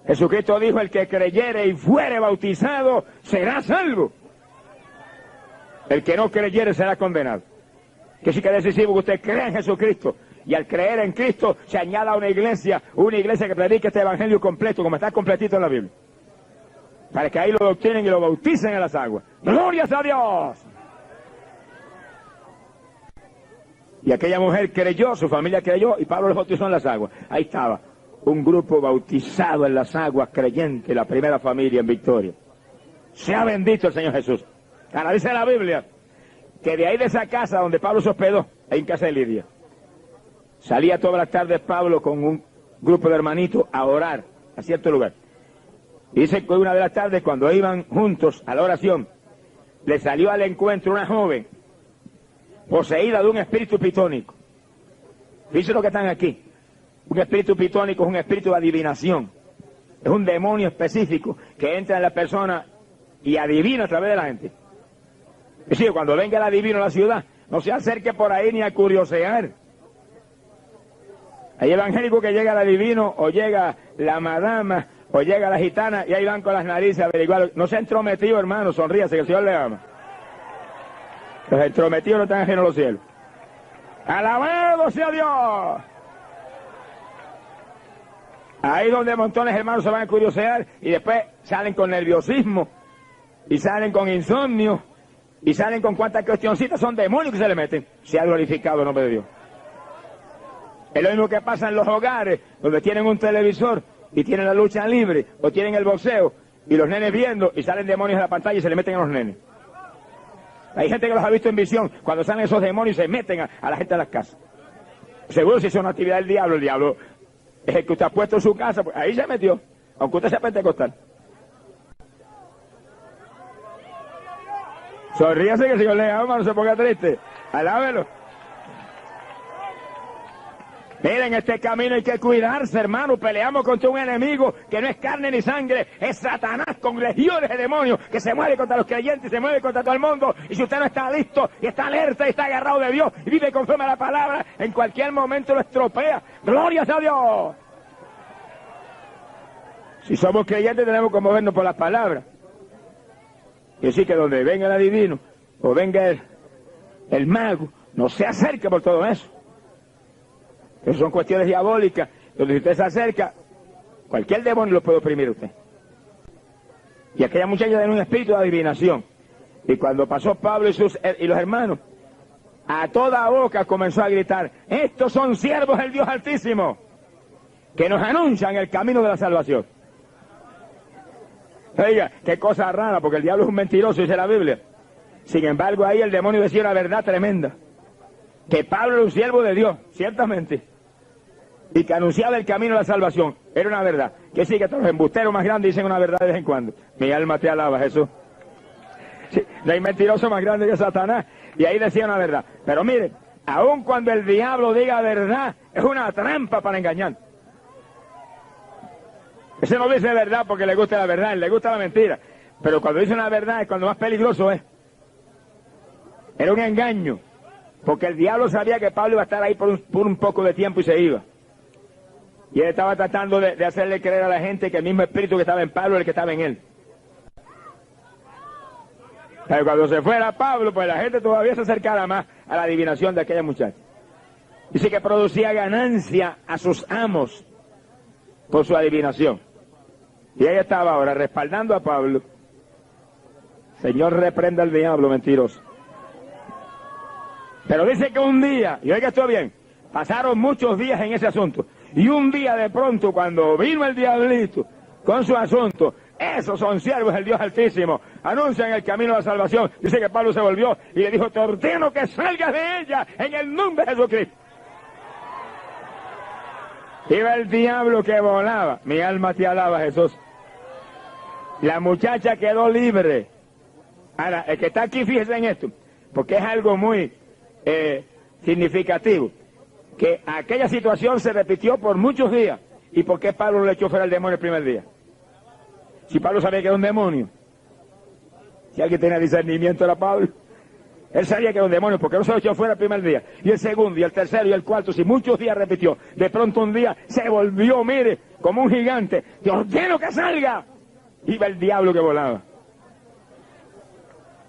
Jesucristo dijo, el que creyere y fuere bautizado será salvo. El que no creyere será condenado. Que sí que es decisivo que usted crea en Jesucristo. Y al creer en Cristo se añada a una iglesia que predique este evangelio completo, como está completito en la Biblia. Para que ahí lo doctrinen y lo bauticen en las aguas. ¡Glorias a Dios! Y aquella mujer creyó, su familia creyó, y Pablo los bautizó en las aguas. Ahí estaba, un grupo bautizado en las aguas, creyente, la primera familia en victoria. Sea bendito el Señor Jesús. Ahora dice la Biblia que de ahí de esa casa donde Pablo se hospedó, ahí en casa de Lidia, salía todas las tardes Pablo con un grupo de hermanitos a orar a cierto lugar. Y dice que una de las tardes, cuando iban juntos a la oración, le salió al encuentro una joven poseída de un espíritu pitónico. Fíjense lo que están aquí. Un espíritu pitónico es un espíritu de adivinación. Es un demonio específico que entra en la persona y adivina a través de la gente. Es decir, cuando venga el adivino a la ciudad, no se acerque por ahí ni a curiosear. Hay evangélico que llega el adivino, o llega la madama, o llega la gitana, y ahí van con las narices a averiguar. No se ha entrometido, hermano, sonríase, que el Señor le ama. Los entrometidos no están ajenos a los cielos. ¡Alabado sea Dios! Ahí donde montones de hermanos se van a curiosear, y después salen con nerviosismo, y salen con insomnio, y salen con cuantas cuestioncitas, son demonios que se le meten. Se ha glorificado el nombre de Dios. Es lo mismo que pasa en los hogares, donde tienen un televisor y tienen la lucha libre, o tienen el boxeo, y los nenes viendo, y salen demonios en la pantalla y se le meten a los nenes. Hay gente que los ha visto en visión, cuando salen esos demonios se meten a la gente de las casas. Seguro si es una actividad del diablo, el diablo es el que usted ha puesto en su casa, pues ahí se metió, aunque usted sea pentecostal. Sonríase que el Señor le ama, no se ponga triste. Alábelo. Miren, este camino hay que cuidarse, hermano. Peleamos contra un enemigo que no es carne ni sangre, es Satanás con legiones de demonios que se mueve contra los creyentes y se mueve contra todo el mundo. Y si usted no está listo y está alerta y está agarrado de Dios y vive conforme a la palabra, en cualquier momento lo estropea. ¡Glorias a Dios! Si somos creyentes tenemos que movernos por las palabras. Y así que donde venga el adivino o venga el mago, no se acerque por todo eso. Esas son cuestiones diabólicas, donde si usted se acerca, cualquier demonio lo puede oprimir a usted. Y aquella muchacha tenía un espíritu de adivinación. Y cuando pasó Pablo y los hermanos, a toda boca comenzó a gritar, estos son siervos del Dios Altísimo, que nos anuncian el camino de la salvación. Oiga, qué cosa rara, porque el diablo es un mentiroso, dice la Biblia. Sin embargo, ahí el demonio decía una verdad tremenda. Que Pablo era un siervo de Dios, ciertamente. Y que anunciaba el camino a la salvación. Era una verdad. Que sí, que todos los embusteros más grandes dicen una verdad de vez en cuando. Mi alma te alaba, Jesús. Sí, no hay mentiroso más grande que Satanás. Y ahí decía una verdad. Pero mire, aun cuando el diablo diga verdad, es una trampa para engañar. Ese no dice verdad porque le gusta la verdad, le gusta la mentira. Pero cuando dice una verdad es cuando más peligroso es. Era un engaño. Porque el diablo sabía que Pablo iba a estar ahí por un poco de tiempo y se iba. Y él estaba tratando de hacerle creer a la gente que el mismo espíritu que estaba en Pablo era el que estaba en él. Pero cuando se fuera Pablo, pues la gente todavía se acercara más a la adivinación de aquella muchacha. Dice que producía ganancia a sus amos por su adivinación. Y ella estaba ahora respaldando a Pablo. Señor, reprenda al diablo mentiroso. Pero dice que un día, y oiga esto bien, pasaron muchos días en ese asunto. Y un día de pronto, cuando vino el diablito con su asunto, esos son siervos del Dios Altísimo, anuncian el camino a la salvación. Dice que Pablo se volvió y le dijo, te ordeno que salgas de ella en el nombre de Jesucristo. Iba el diablo que volaba. Mi alma te alaba, Jesús. La muchacha quedó libre. Ahora, el que está aquí, fíjese en esto, porque es algo muy significativo. Que aquella situación se repitió por muchos días. ¿Y por qué Pablo le echó fuera el demonio el primer día? Si Pablo sabía que era un demonio. Si alguien tenía discernimiento era Pablo. Él sabía que era un demonio, porque no se lo echó fuera el primer día. Y el segundo, y el tercero, y el cuarto, si muchos días repitió. De pronto un día se volvió, mire, como un gigante. Te ordeno que salga. Iba el diablo que volaba.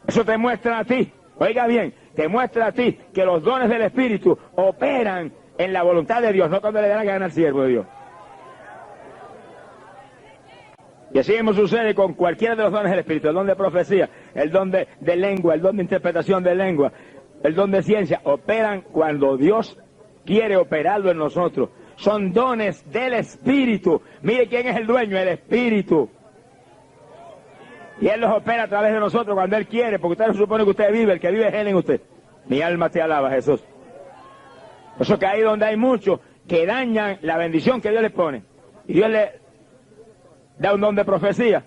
Eso te muestra a ti, oiga bien, te muestra a ti que los dones del Espíritu operan en la voluntad de Dios, no cuando le da la gana al siervo de Dios. Y así mismo sucede con cualquiera de los dones del Espíritu, el don de profecía, el don de lengua, el don de interpretación de lengua, el don de ciencia, operan cuando Dios quiere operarlo en nosotros. Son dones del Espíritu. Mire quién es el dueño, el Espíritu. Y Él los opera a través de nosotros cuando Él quiere, porque usted no supone que usted vive, el que vive es Él en usted. Mi alma te alaba, Jesús. Eso que ahí donde hay muchos que dañan la bendición que Dios les pone. Y Dios le da un don de profecía.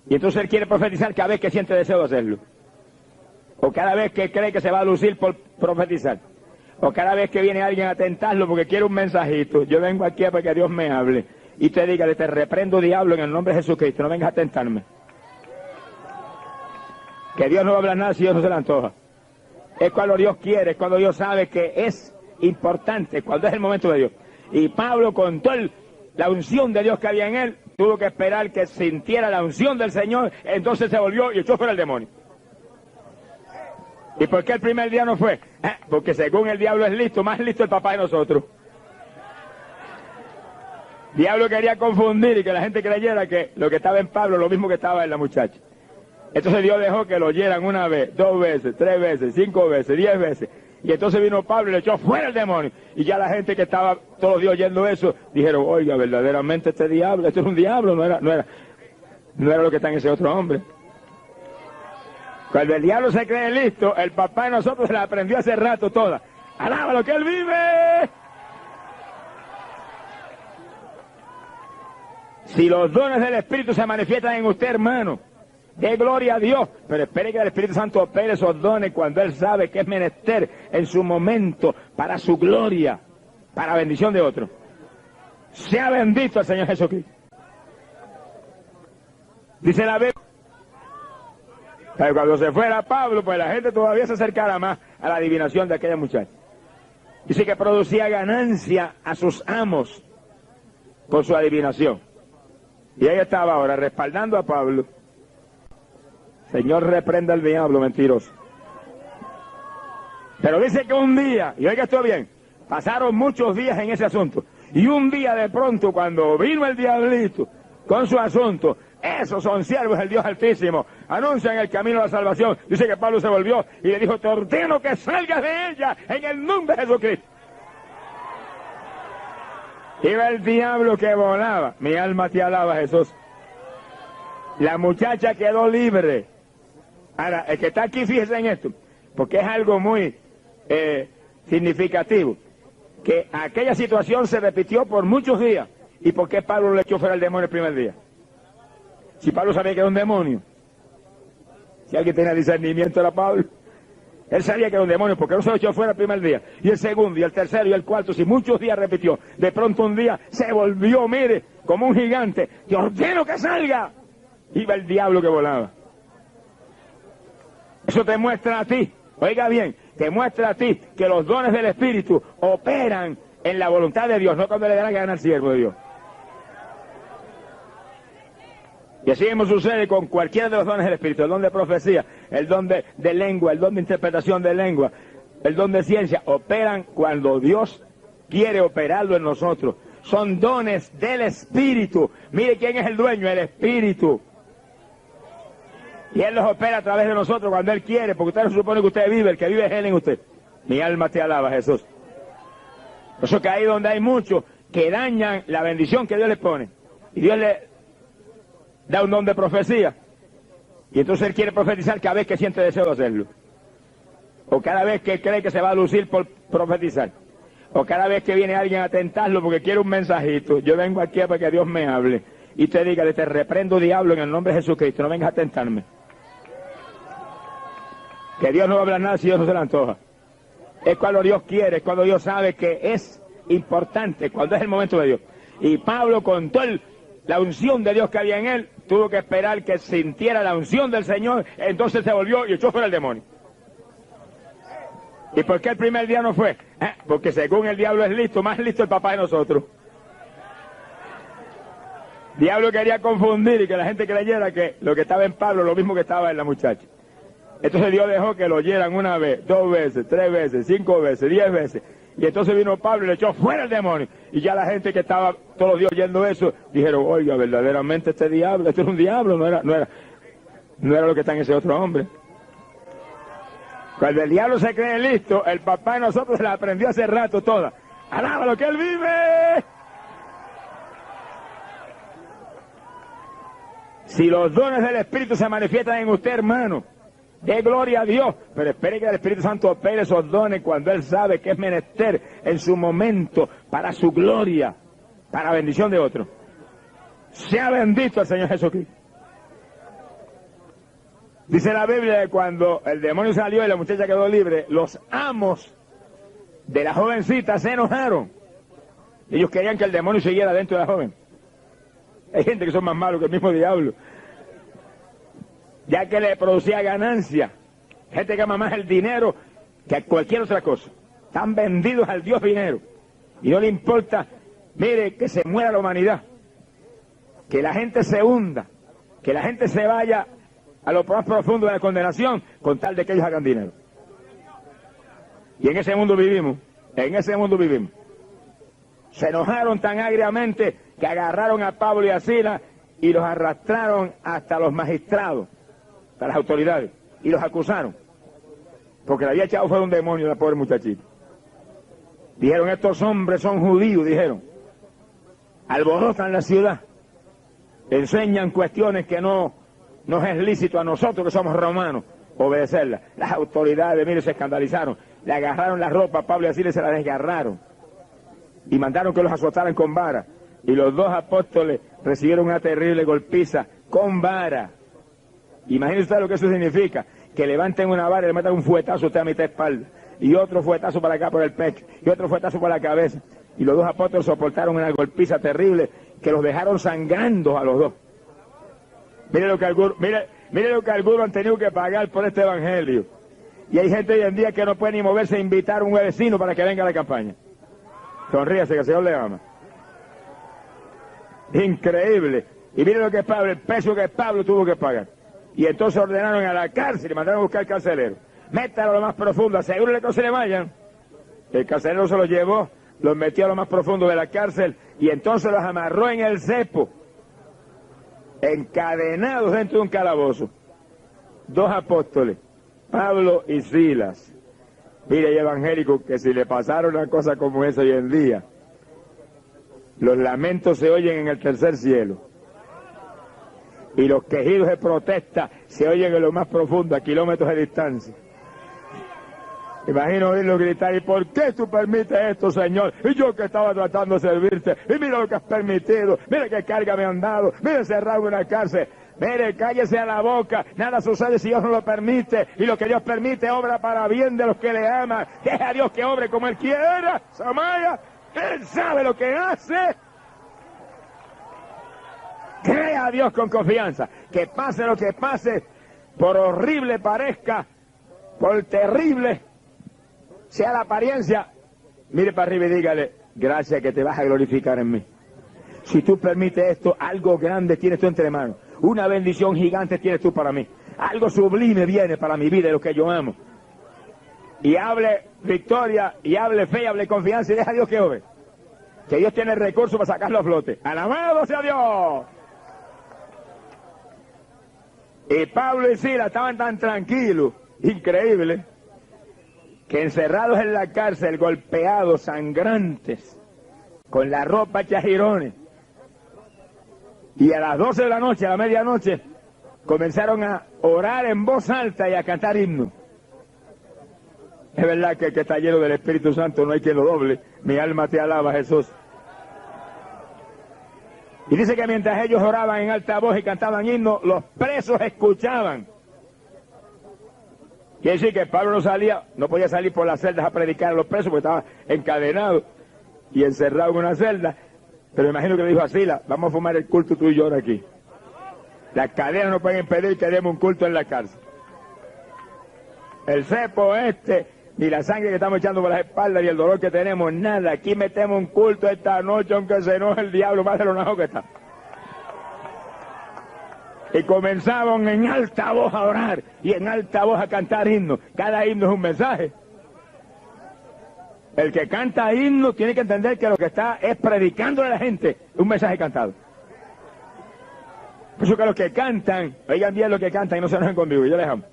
Y entonces Él quiere profetizar cada vez que siente deseo de hacerlo. O cada vez que cree que se va a lucir por profetizar. O cada vez que viene alguien a tentarlo porque quiere un mensajito. Yo vengo aquí para que Dios me hable. Y te diga, te reprendo, diablo, en el nombre de Jesucristo. No vengas a tentarme. Que Dios no va a hablar nada si Dios no se le antoja. Es cuando Dios quiere, es cuando Dios sabe que es importante, cuando es el momento de Dios. Y Pablo, con toda la unción de Dios que había en él, tuvo que esperar que sintiera la unción del Señor, entonces se volvió y echó fuera el demonio. ¿Y por qué el primer día no fue? Porque según el diablo es listo, más listo el papá de nosotros. El diablo quería confundir y que la gente creyera que lo que estaba en Pablo, lo mismo que estaba en la muchacha. Entonces Dios dejó que lo oyeran una vez, 2 veces, 3 veces, 5 veces, 10 veces. Y entonces vino Pablo y le echó fuera el demonio. Y ya la gente que estaba todos los días oyendo eso, dijeron, oiga, verdaderamente este diablo, esto es un diablo, no era lo que está en ese otro hombre. Cuando el diablo se cree listo, el papá de nosotros se la aprendió hace rato toda. ¡Alábalo que él vive! Si los dones del Espíritu se manifiestan en usted, hermano, ¡qué gloria a Dios! Pero espere que el Espíritu Santo opere esos dones cuando Él sabe que es menester en su momento para su gloria, para bendición de otro. Sea bendito el Señor Jesucristo. Dice la Biblia. Pero cuando se fuera Pablo, pues la gente todavía se acercara más a la adivinación de aquella muchacha. Dice que producía ganancia a sus amos por su adivinación. Y ella estaba ahora respaldando a Pablo. Señor, reprenda al diablo mentiroso. Pero dice que un día, y oiga esto bien, pasaron muchos días en ese asunto. Y un día de pronto, cuando vino el diablito con su asunto, esos son siervos del Dios Altísimo, anuncian el camino a la salvación. Dice que Pablo se volvió y le dijo, te ordeno que salgas de ella en el nombre de Jesucristo. Iba el diablo que volaba. Mi alma te alaba, Jesús. La muchacha quedó libre. Ahora, el que está aquí, fíjese en esto, porque es algo muy significativo, que aquella situación se repitió por muchos días. ¿Y por qué Pablo le echó fuera el demonio el primer día? Si Pablo sabía que era un demonio. Si alguien tenía discernimiento era Pablo. Él sabía que era un demonio, porque no se lo echó fuera el primer día, y el segundo, y el tercero, y el cuarto, si muchos días repitió. De pronto un día se volvió, mire, como un gigante, te ordeno que salga. Iba el diablo que volaba. Eso te muestra a ti, oiga bien, te muestra a ti que los dones del Espíritu operan en la voluntad de Dios, no cuando le da la gana al siervo de Dios. Y así mismo sucede con cualquiera de los dones del Espíritu, el don de profecía, el don de lengua, el don de interpretación de lengua, el don de ciencia, operan cuando Dios quiere operarlo en nosotros. Son dones del Espíritu. Mire quién es el dueño, el Espíritu. Y Él los opera a través de nosotros cuando Él quiere, porque usted no supone que usted vive, el que vive es Él en usted. Mi alma te alaba, Jesús. Por eso que ahí donde hay muchos que dañan la bendición que Dios les pone, y Dios le da un don de profecía, y entonces Él quiere profetizar cada vez que siente deseo de hacerlo, o cada vez que cree que se va a lucir por profetizar, o cada vez que viene alguien a tentarlo porque quiere un mensajito. Yo vengo aquí para que Dios me hable, y te diga, te reprendo, diablo, en el nombre de Jesucristo, no vengas a tentarme. Que Dios no va a hablar nada si Dios no se le antoja. Es cuando Dios quiere, es cuando Dios sabe que es importante, cuando es el momento de Dios. Y Pablo, con toda la unción de Dios que había en él, tuvo que esperar que sintiera la unción del Señor, entonces se volvió y echó fuera el demonio. ¿Y por qué el primer día no fue? Porque según el diablo es listo, más listo el papá de nosotros. Diablo quería confundir y que la gente creyera que lo que estaba en Pablo lo mismo que estaba en la muchacha. Entonces Dios dejó que lo oyeran una vez, 2 veces, 3 veces, 5 veces, 10 veces. Y entonces vino Pablo y le echó fuera el demonio. Y ya la gente que estaba todos los días oyendo eso, dijeron, oiga, verdaderamente este diablo, este era un diablo, no era lo que está en ese otro hombre. Cuando el diablo se cree listo, el papá de nosotros se la aprendió hace rato toda. ¡Alaba lo que él vive! Si los dones del Espíritu se manifiestan en usted, hermano, dé gloria a Dios, pero espere que el Espíritu Santo opere esos dones cuando Él sabe que es menester en su momento para su gloria, para bendición de otros. Sea bendito el Señor Jesucristo. Dice la Biblia que cuando el demonio salió y la muchacha quedó libre, los amos de la jovencita se enojaron. Ellos querían que el demonio siguiera dentro de la joven. Hay gente que son más malos que el mismo diablo, ya que le producía ganancia. Gente que ama más el dinero que cualquier otra cosa. Están vendidos al Dios dinero. Y no le importa, mire, que se muera la humanidad, que la gente se hunda, que la gente se vaya a lo más profundo de la condenación, con tal de que ellos hagan dinero. Y en ese mundo vivimos, Se enojaron tan agriamente que agarraron a Pablo y a Silas y los arrastraron hasta los magistrados, hasta las autoridades, y los acusaron, porque le había echado fuera un demonio a la pobre muchachita. Dijeron, estos hombres son judíos, dijeron, alborotan la ciudad, enseñan cuestiones que no nos es lícito a nosotros que somos romanos obedecerlas. Las autoridades, mire, se escandalizaron, le agarraron la ropa a Pablo y a Silas y se la desgarraron, y mandaron que los azotaran con vara. Y los 2 apóstoles recibieron una terrible golpiza con vara. Imagínense usted lo que eso significa, que levanten una vara y le metan un fuetazo a usted a mitad de espalda, y otro fuetazo para acá por el pecho, y otro fuetazo por la cabeza. Y los 2 apóstoles soportaron una golpiza terrible que los dejaron sangrando a los 2. Mire lo que algunos han tenido que pagar por este evangelio. Y hay gente hoy en día que no puede ni moverse a invitar a un vecino para que venga a la campaña. Sonríase, que el Señor le ama. Increíble. Y mire lo que es Pablo, el peso que Pablo tuvo que pagar. Y entonces ordenaron a la cárcel y mandaron a buscar al carcelero. Métalo a lo más profundo, asegúrele que no se le vayan. El carcelero se los llevó, los metió a lo más profundo de la cárcel y entonces los amarró en el cepo, encadenados dentro de un calabozo. 2 apóstoles, Pablo y Silas. Mire, hay evangélicos que si le pasara una cosa como esa hoy en día, los lamentos se oyen en el tercer cielo. y los quejidos de protesta se oyen en lo más profundo, a kilómetros de distancia. Imagino oírlo gritar: ¿y por qué tú permites esto, Señor? Y yo que estaba tratando de servirte, y mira lo que has permitido, mira qué carga me han dado, mira encerrado en una cárcel. Mire, cállese a la boca, nada sucede si Dios no lo permite, y lo que Dios permite obra para bien de los que le aman. Deja a Dios que obre como Él quiera, Samaya, Él sabe lo que hace. Crea a Dios con confianza, que pase lo que pase, por horrible parezca, por terrible sea la apariencia, mire para arriba y dígale: gracias que te vas a glorificar en mí. Si tú permites esto, algo grande tienes tú entre manos, una bendición gigante tienes tú para mí, algo sublime viene para mi vida y lo que yo amo. Y hable victoria, y hable fe, y hable confianza, y deja a Dios que obre, que Dios tiene recursos para sacarlo a flote. ¡Alabado sea Dios! Y Pablo y Silas estaban tan tranquilos, increíble, que encerrados en la cárcel, golpeados, sangrantes, con la ropa hecha jirones, y a las 12 de la noche, a la medianoche, comenzaron a orar en voz alta y a cantar himnos. Es verdad que el que está lleno del Espíritu Santo no hay quien lo doble. Mi alma te alaba, Jesús. Y dice que mientras ellos oraban en alta voz y cantaban himnos, los presos escuchaban. Quiere decir que Pablo no podía salir por las celdas a predicar a los presos porque estaba encadenado y encerrado en una celda. Pero imagino que le dijo a Silas: vamos a formar el culto tú y yo ahora aquí. Las cadenas no pueden impedir que demos un culto en la cárcel. El cepo ni la sangre que estamos echando por las espaldas, ni el dolor que tenemos, nada. Aquí metemos un culto esta noche, aunque se enoje el diablo más de lo enojado que está. Y comenzaban en alta voz a orar y en alta voz a cantar himnos. Cada himno es un mensaje. El que canta himno tiene que entender que lo que está es predicándole a la gente un mensaje cantado. Por eso que los que cantan, oigan bien lo que cantan y no se enojen conmigo, yo les amo.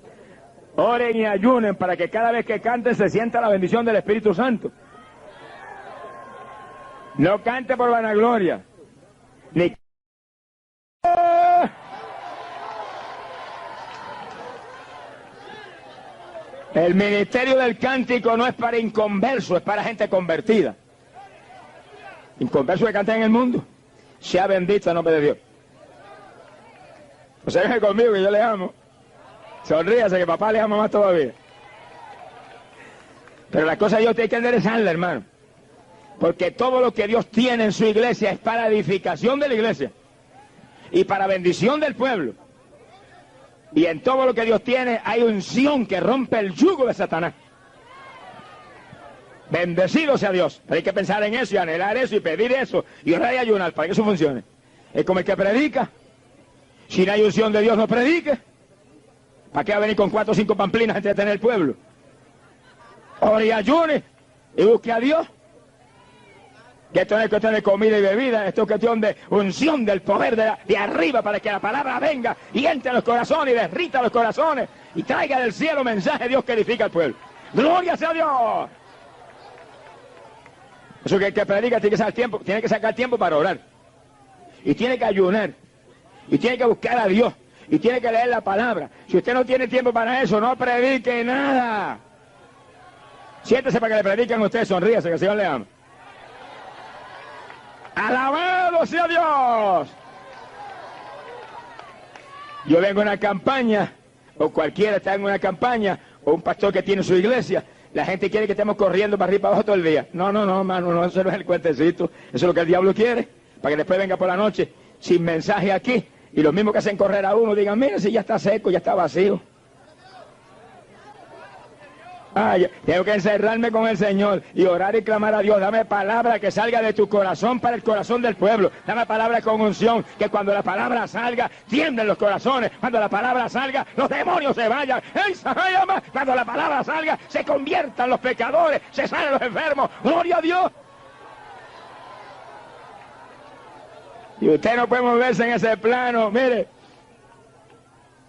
Oren y ayunen para que cada vez que canten se sienta la bendición del Espíritu Santo. No cante por vanagloria, ni el ministerio del cántico no es para inconversos, es para gente convertida. Inconversos que cantan en el mundo, sea bendito el nombre de Dios. O sea, deje conmigo que yo le amo. Sonríase que papá le ama más todavía. Pero la cosa de Dios tiene que enderezarla, hermano. Porque todo lo que Dios tiene en su iglesia es para edificación de la iglesia y para bendición del pueblo. Y en todo lo que Dios tiene hay unción que rompe el yugo de Satanás. Bendecido sea Dios. Pero hay que pensar en eso y anhelar eso y pedir eso y orar y ayunar para que eso funcione. Es como el que predica. Si no hay unción de Dios, no predique. ¿Para qué va a venir con 4 o 5 pamplinas a entretener el pueblo? Ore y ayune y busque a Dios. Que esto no es cuestión de comida y bebida, esto es cuestión de unción del poder de arriba para que la palabra venga y entre en los corazones y derrita los corazones y traiga del cielo mensaje de Dios que edifica al pueblo. ¡Gloria sea a Dios! Eso que el que predica tiene que sacar tiempo para orar. Y tiene que ayunar. Y tiene que buscar a Dios. Y tiene que leer la palabra. Si usted no tiene tiempo para eso, no predique nada. Siéntese para que le prediquen a usted, sonríase, que el Señor le ama. ¡Alabado sea Dios! Yo vengo a una campaña, o cualquiera está en una campaña, o un pastor que tiene su iglesia. La gente quiere que estemos corriendo para arriba y para abajo todo el día. No, hermano, no, eso no es el cuentecito. Eso es lo que el diablo quiere, para que después venga por la noche sin mensaje aquí. Y los mismos que hacen correr a uno digan: mira, si ya está seco, ya está vacío. Tengo que encerrarme con el Señor y orar y clamar a Dios. Dame palabra que salga de tu corazón para el corazón del pueblo. Dame palabra con unción, que cuando la palabra salga, tiemblen los corazones. Cuando la palabra salga, los demonios se vayan. Cuando la palabra salga, se conviertan los pecadores, se salen los enfermos. ¡Gloria a Dios! Y usted no puede moverse en ese plano. Mire,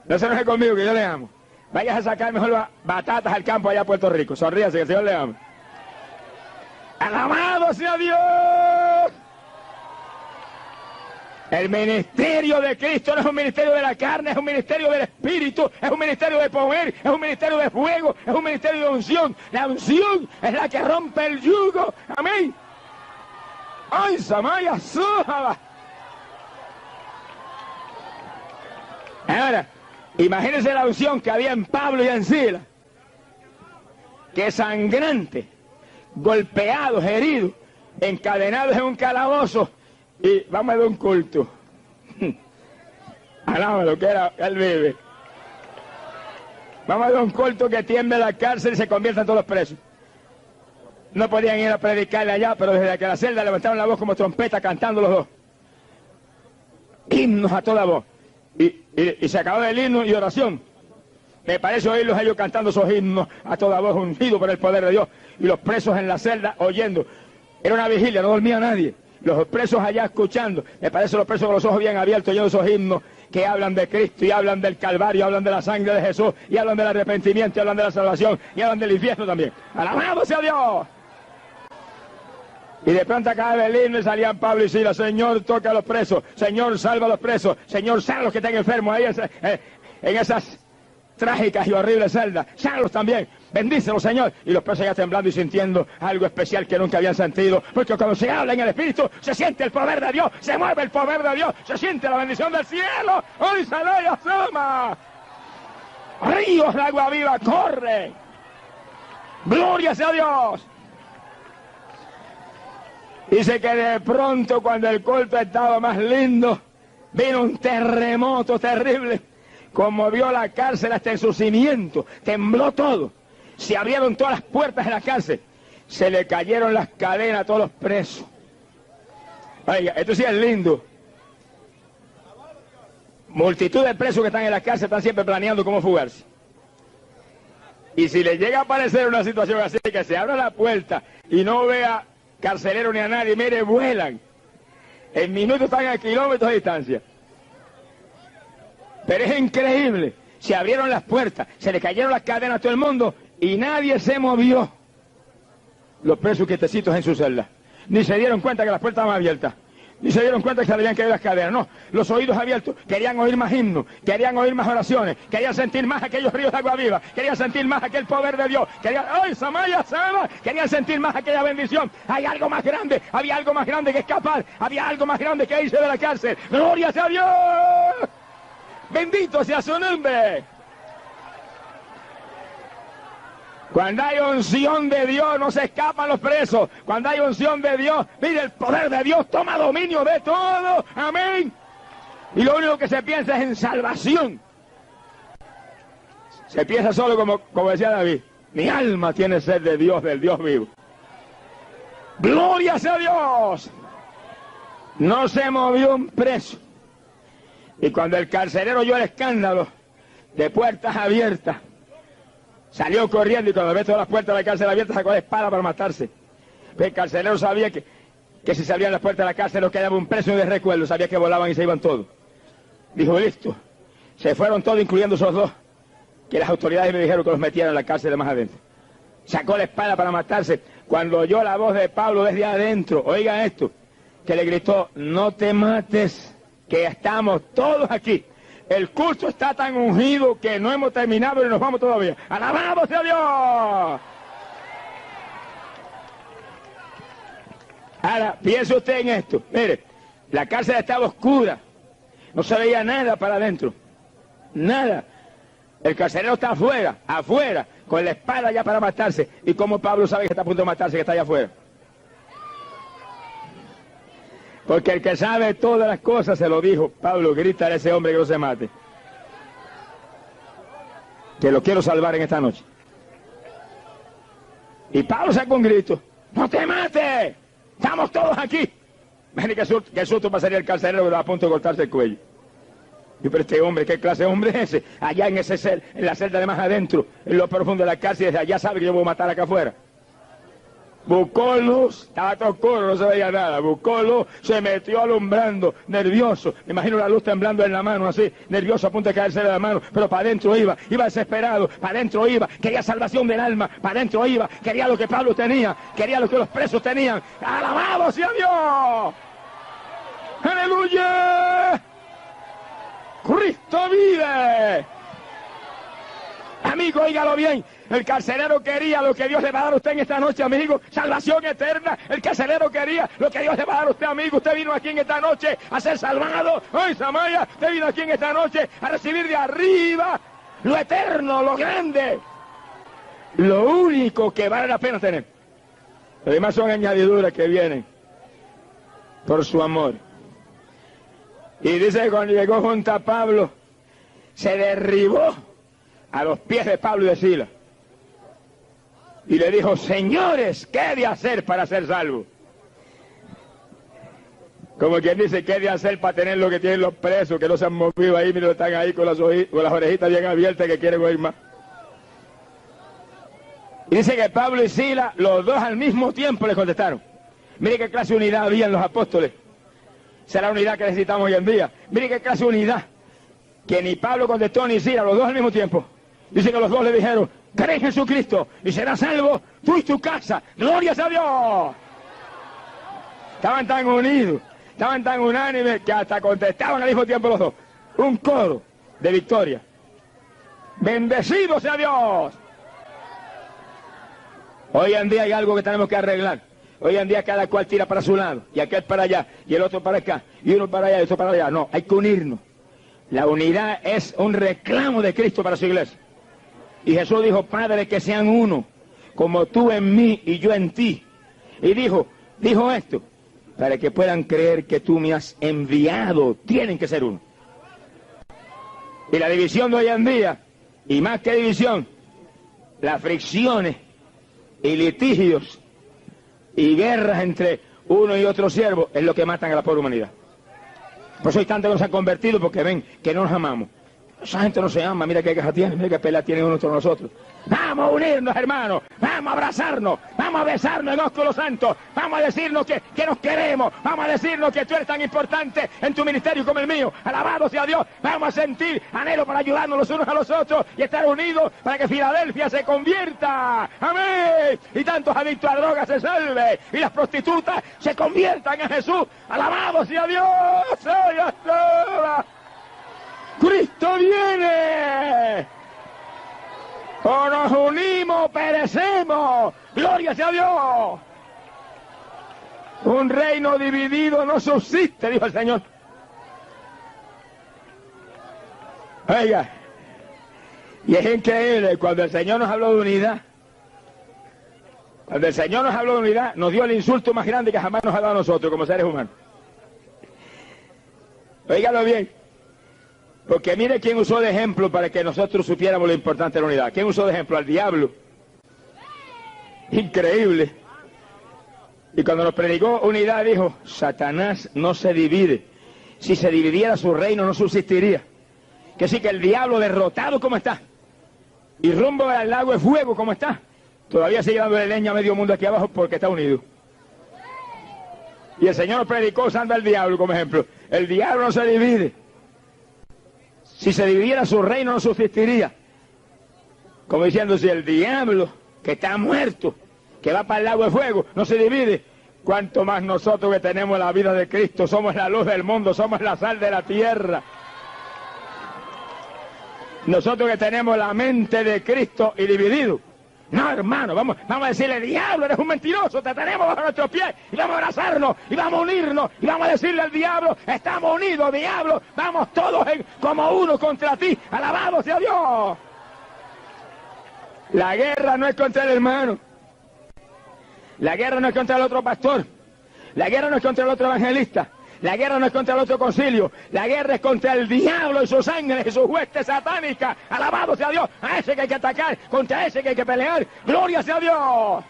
no se enoje conmigo, que yo le amo. Vayas a sacar mejor batatas al campo allá a Puerto Rico. Sonríase, que el Señor le ama. ¡Alabado sea Dios! El ministerio de Cristo no es un ministerio de la carne, es un ministerio del Espíritu, es un ministerio de poder, es un ministerio de fuego, es un ministerio de unción. La unción es la que rompe el yugo. Amén. ¡Ay, Samaya Sujaba! Ahora, imagínense la unción que había en Pablo y en Silas. Que sangrante, golpeados, heridos, encadenados en un calabozo. Y vamos a ver un culto. Alaba lo que era, él vive. Vamos a ver un culto que tiemble la cárcel y se convierta en todos los presos. No podían ir a predicarle allá, pero desde que la celda levantaron la voz como trompeta cantando los dos. Himnos a toda voz. Y se acabó el himno y oración. Me parece oírlos ellos cantando esos himnos a toda voz, ungidos por el poder de Dios. Y los presos en la celda oyendo. Era una vigilia, no dormía nadie. Los presos allá escuchando. Me parece los presos con los ojos bien abiertos oyendo esos himnos que hablan de Cristo y hablan del Calvario, hablan de la sangre de Jesús y hablan del arrepentimiento y hablan de la salvación y hablan del infierno también. ¡Alabado sea Dios! Y de pronto acá del himno salían Pablo y Silas. Señor, toca a los presos. Señor, salva a los presos. Señor, sana a los que están enfermos ahí en esas trágicas y horribles celdas. Sánalos también. Bendícelos, Señor. Y los presos ya temblando y sintiendo algo especial que nunca habían sentido. Porque cuando se habla en el Espíritu, se siente el poder de Dios. Se mueve el poder de Dios. Se siente la bendición del cielo. ¡Hoy sale y asoma! Ríos de agua viva corren. ¡Gloria sea Dios! Dice que de pronto, cuando el culto estaba más lindo, vino un terremoto terrible. Conmovió la cárcel hasta en sus cimientos. Tembló todo. Se abrieron todas las puertas de la cárcel. Se le cayeron las cadenas a todos los presos. Oiga, esto sí es lindo. Multitud de presos que están en la cárcel están siempre planeando cómo fugarse. Y si le llega a aparecer una situación así, que se abra la puerta y no vea carcelero ni a nadie, mire, vuelan. En minutos están a kilómetros de distancia. Pero es increíble. Se abrieron las puertas, se le cayeron las cadenas a todo el mundo y nadie se movió. Los presos quietecitos en su celda. Ni se dieron cuenta que las puertas estaban abiertas. Ni se dieron cuenta que se le habían caído las cadenas. No, los oídos abiertos. Querían oír más himnos, querían oír más oraciones, querían sentir más aquellos ríos de agua viva, querían sentir más aquel poder de Dios, querían, ¡ay, Samaya, Sama! Querían sentir más aquella bendición. Hay algo más grande, había algo más grande que escapar, había algo más grande que irse de la cárcel. ¡Gloria sea Dios! ¡Bendito sea su nombre! Cuando hay unción de Dios no se escapan los presos. Cuando hay unción de Dios, mire, el poder de Dios toma dominio de todo. Amén. Y lo único que se piensa es en salvación. Se piensa solo como decía David. Mi alma tiene sed de Dios, del Dios vivo. ¡Gloria sea Dios! No se movió un preso. Y cuando el carcelero oyó el escándalo de puertas abiertas, salió corriendo y cuando ve todas las puertas de la cárcel abiertas sacó la espada para matarse. El carcelero sabía que si se abrían las puertas de la cárcel no quedaba un preso de recuerdo, sabía que volaban y se iban todos. Dijo, listo. Se fueron todos, incluyendo esos dos, que las autoridades me dijeron que los metieran en la cárcel de más adentro. Sacó la espada para matarse. Cuando oyó la voz de Pablo desde adentro, oiga esto, que le gritó, no te mates, que estamos todos aquí. El culto está tan ungido que no hemos terminado y nos vamos todavía. ¡Alabado sea Dios! Ahora, piense usted en esto. Mire, la cárcel estaba oscura. No se veía nada para adentro. Nada. El carcelero está afuera, con la espada ya para matarse. ¿Y cómo Pablo sabe que está a punto de matarse, que está allá afuera? Porque el que sabe todas las cosas se lo dijo. Pablo, grita a ese hombre que no se mate. Que lo quiero salvar en esta noche. Y Pablo sacó un grito. ¡No te mates! ¡Estamos todos aquí! Miren qué susto pasaría el carcelero que estaba a punto de cortarse el cuello. Y pero este hombre, ¿qué clase de hombre es ese? Allá en la celda de más adentro, en lo profundo de la cárcel, desde allá sabe que yo voy a matar acá afuera. Buscó luz, estaba todo oscuro, no se veía nada. Buscó luz, se metió alumbrando, nervioso. Me imagino la luz temblando en la mano así, nervioso a punto de caerse de la mano, pero para adentro iba desesperado, para adentro iba, quería salvación del alma, para adentro iba, quería lo que Pablo tenía, quería lo que los presos tenían. ¡Alabado sea Dios! ¡Aleluya! ¡Cristo vive! Amigo, óigalo bien. El carcelero quería lo que Dios le va a dar a usted en esta noche, amigo. Salvación eterna. El carcelero quería lo que Dios le va a dar a usted, amigo. Usted vino aquí en esta noche a ser salvado. ¡Ay, Samaya! Usted vino aquí en esta noche a recibir de arriba lo eterno, lo grande. Lo único que vale la pena tener. Lo demás son añadiduras que vienen por su amor. Y dice que cuando llegó junto a Pablo, se derribó a los pies de Pablo y de Silas. Y le dijo, señores, ¿qué he de hacer para ser salvo? Como quien dice, ¿qué he de hacer para tener lo que tienen los presos, que no se han movido ahí, mira, están ahí con las orejitas bien abiertas que quieren oír más? Y dice que Pablo y Silas, los dos al mismo tiempo le contestaron. Mire qué clase de unidad había en los apóstoles. Esa es la unidad que necesitamos hoy en día. Mire qué clase de unidad. Que ni Pablo contestó ni Silas, los dos al mismo tiempo. Dice que los dos le dijeron, cree en Jesucristo y serás salvo tú y tu casa. ¡Gloria a Dios! Estaban tan unidos, estaban tan unánimes que hasta contestaban al mismo tiempo los dos. Un coro de victoria. ¡Bendecido sea Dios! Hoy en día hay algo que tenemos que arreglar. Hoy en día cada cual tira para su lado, y aquel para allá, y el otro para acá, y uno para allá, y otro para allá. No, hay que unirnos. La unidad es un reclamo de Cristo para su iglesia. Y Jesús dijo, Padre, que sean uno, como tú en mí y yo en ti. Y dijo esto, para que puedan creer que tú me has enviado, tienen que ser uno. Y la división de hoy en día, y más que división, las fricciones y litigios y guerras entre uno y otro siervo es lo que matan a la pobre humanidad. Por eso hay tantos que nos han convertido, porque ven que no nos amamos. Esa gente no se ama, mira qué queja tiene, mira qué pelea tiene uno entre nosotros. Vamos a unirnos, hermanos, vamos a abrazarnos, vamos a besarnos en ósculo santo, vamos a decirnos que nos queremos, vamos a decirnos que tú eres tan importante en tu ministerio como el mío. Alabado sea Dios, vamos a sentir anhelo para ayudarnos los unos a los otros y estar unidos para que Filadelfia se convierta. Amén. Y tantos adictos a drogas se salven y las prostitutas se conviertan en Jesús. Alabado sea Dios. ¡Cristo viene! O nos unimos o perecemos. ¡Gloria sea Dios! Un reino dividido no subsiste, dijo el Señor. Oiga, y es increíble, cuando el Señor nos habló de unidad, cuando el Señor nos habló de unidad, nos dio el insulto más grande que jamás nos ha dado a nosotros como seres humanos. Óigalo bien. Porque mire quién usó de ejemplo para que nosotros supiéramos lo importante de la unidad. ¿Quién usó de ejemplo? Al diablo. Increíble. Y cuando nos predicó unidad dijo, Satanás no se divide. Si se dividiera su reino no subsistiría. Que sí que el diablo derrotado como está, y rumbo al lago de fuego como está, todavía sigue dándole leña a medio mundo aquí abajo porque está unido. Y el Señor nos predicó usando al diablo como ejemplo. El diablo no se divide. Si se dividiera su reino no subsistiría. Como diciendo, si el diablo, que está muerto, que va para el lago de fuego, no se divide, cuanto más nosotros que tenemos la vida de Cristo, somos la luz del mundo, somos la sal de la tierra. Nosotros que tenemos la mente de Cristo y dividido. No, hermano, vamos a decirle, diablo, eres un mentiroso, te tenemos bajo nuestros pies, y vamos a abrazarnos, y vamos a unirnos, y vamos a decirle al diablo, estamos unidos, diablo, vamos todos como uno contra ti, alabado sea Dios. La guerra no es contra el hermano, la guerra no es contra el otro pastor, la guerra no es contra el otro evangelista, la guerra no es contra el otro concilio, la guerra es contra el diablo y sus ángeles y sus huestes satánicas. Alabado sea Dios, a ese que hay que atacar, contra ese que hay que pelear. Gloria sea Dios.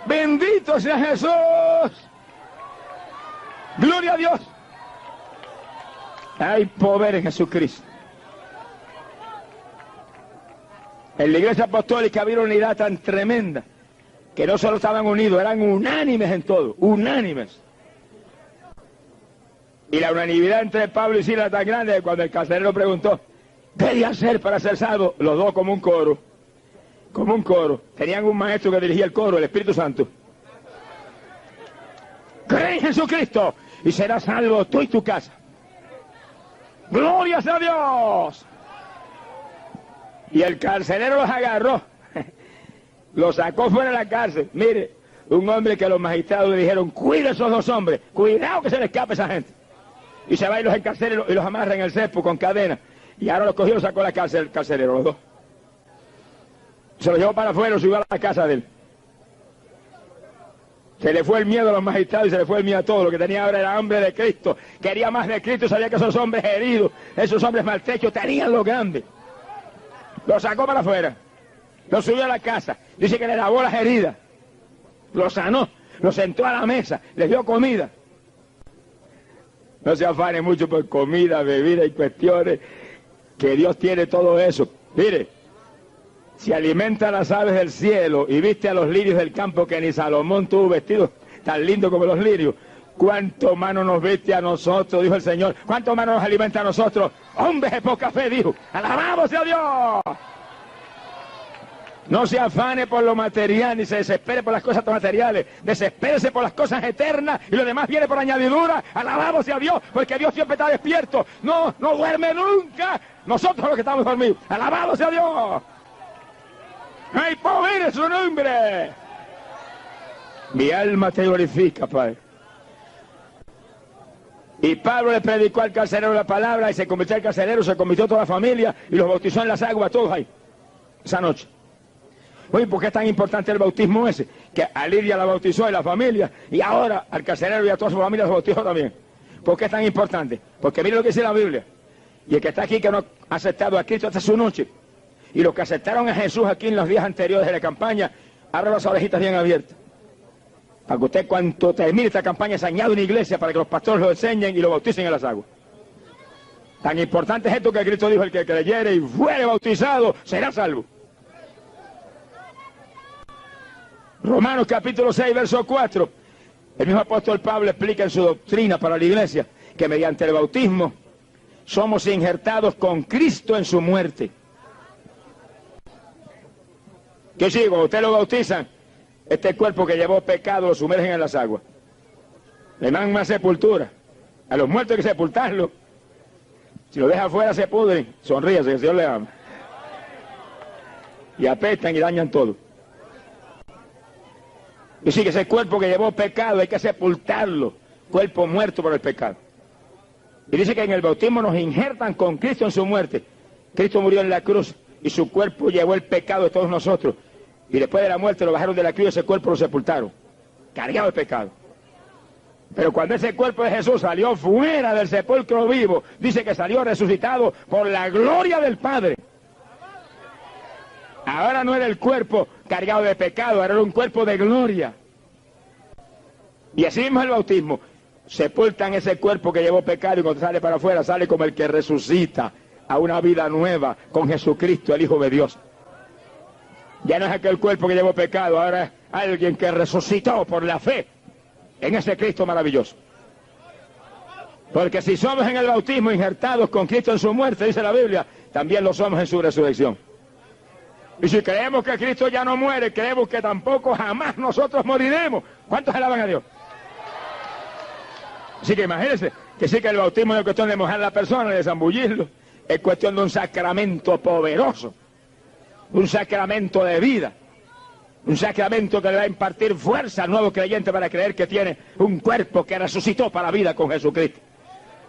Bendito sea Jesús. Gloria a Dios. Hay poder en Jesucristo. En la iglesia apostólica había una unidad tan tremenda que no solo estaban unidos, eran unánimes en todo, unánimes. Y la unanimidad entre Pablo y Silas era tan grande que cuando el carcelero preguntó, ¿qué hay que hacer para ser salvo? Los dos como un coro. Como un coro. Tenían un maestro que dirigía el coro, el Espíritu Santo. Cree en Jesucristo y serás salvo tú y tu casa. ¡Glorias a Dios! Y el carcelero los agarró, los sacó fuera de la cárcel. Mire, un hombre que los magistrados le dijeron, cuida a esos dos hombres, cuidado que se le escape esa gente. Y se va y los encarcela y los amarra en el cepo con cadena. Y ahora los cogió y los sacó a la cárcel el carcelero, los dos. Se los llevó para afuera, los subió a la casa de él. Se le fue el miedo a los magistrados y se le fue el miedo a todo. Lo que tenía ahora era hambre de Cristo. Quería más de Cristo y sabía que esos hombres heridos, esos hombres maltrechos, tenían lo grande. Lo sacó para afuera. Lo subió a la casa. Dice que le lavó las heridas. Lo sanó. Lo sentó a la mesa. Les dio comida. No se afane mucho por comida, bebida y cuestiones. Que Dios tiene todo eso. Mire. Si alimenta a las aves del cielo y viste a los lirios del campo, que ni Salomón tuvo vestidos tan lindos como los lirios, ¿cuánto más no nos viste a nosotros? Dijo el Señor. ¿Cuánto más no nos alimenta a nosotros? Hombres de poca fe, dijo. ¡Alabamos a Dios! No se afane por lo material, ni se desespere por las cosas materiales. Desespérese por las cosas eternas y lo demás viene por añadidura. ¡Alabamos a Dios! Porque Dios siempre está despierto. No duerme nunca. Nosotros los que estamos dormidos. ¡Alabamos a Dios! ¡Hay poder en su nombre! Mi alma te glorifica, Padre. Y Pablo le predicó al carcelero la palabra y se convirtió al carcelero, se convirtió toda la familia y los bautizó en las aguas, todos ahí, esa noche. Oye, ¿por qué es tan importante el bautismo ese? Que a Lidia la bautizó y la familia, y ahora al carcelero y a toda su familia los bautizó también. ¿Por qué es tan importante? Porque mire lo que dice la Biblia. Y el que está aquí que no ha aceptado a Cristo hasta su noche. Y los que aceptaron a Jesús aquí en los días anteriores de la campaña, abran las orejitas bien abiertas. Para que usted, cuando termine esta campaña, se añade una iglesia para que los pastores lo enseñen y lo bauticen en las aguas. Tan importante es esto que Cristo dijo: el que creyere y fuere bautizado será salvo. Romanos capítulo 6, verso 4. El mismo apóstol Pablo explica en su doctrina para la iglesia que mediante el bautismo somos injertados con Cristo en su muerte. ¿Qué sigo? Usted lo bautizan, este cuerpo que llevó pecado lo sumergen en las aguas. Le dan más sepultura. A los muertos hay que sepultarlo. Si lo deja afuera se pudren. Sonríase, que el Señor le ama. Y apestan y dañan todo. Y sí, que ese cuerpo que llevó pecado hay que sepultarlo. Cuerpo muerto por el pecado. Y dice que en el bautismo nos injertan con Cristo en su muerte. Cristo murió en la cruz y su cuerpo llevó el pecado de todos nosotros. Y después de la muerte lo bajaron de la cruz y ese cuerpo lo sepultaron, cargado de pecado. Pero cuando ese cuerpo de Jesús salió fuera del sepulcro vivo, dice que salió resucitado por la gloria del Padre. Ahora no era el cuerpo cargado de pecado, era un cuerpo de gloria. Y así mismo el bautismo. Sepultan ese cuerpo que llevó pecado y cuando sale para afuera sale como el que resucita a una vida nueva con Jesucristo, el Hijo de Dios. Ya no es aquel cuerpo que llevó pecado, ahora es alguien que resucitó por la fe en ese Cristo maravilloso. Porque si somos en el bautismo injertados con Cristo en su muerte, dice la Biblia, también lo somos en su resurrección. Y si creemos que Cristo ya no muere, creemos que tampoco jamás nosotros moriremos. ¿Cuántos alaban a Dios? Así que imagínense que sí que el bautismo no es cuestión de mojar a la persona, de zambullirlo, es cuestión de un sacramento poderoso. Un sacramento de vida, un sacramento que le va a impartir fuerza al nuevo creyente para creer que tiene un cuerpo que resucitó para la vida con Jesucristo.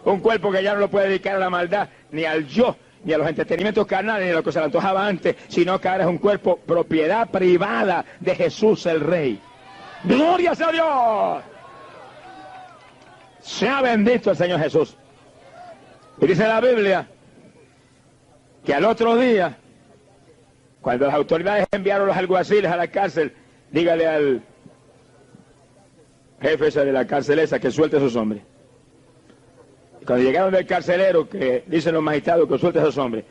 Un cuerpo que ya no lo puede dedicar a la maldad, ni al yo, ni a los entretenimientos carnales, ni a lo que se le antojaba antes, sino que ahora es un cuerpo propiedad privada de Jesús el Rey. ¡Gloria a Dios! Sea bendito el Señor Jesús. Y dice la Biblia que al otro día, cuando las autoridades enviaron los alguaciles a la cárcel, dígale al jefe ese de la cárcel esa que suelte a esos hombres. Cuando llegaron del carcelero, que dicen los magistrados que suelte a esos hombres,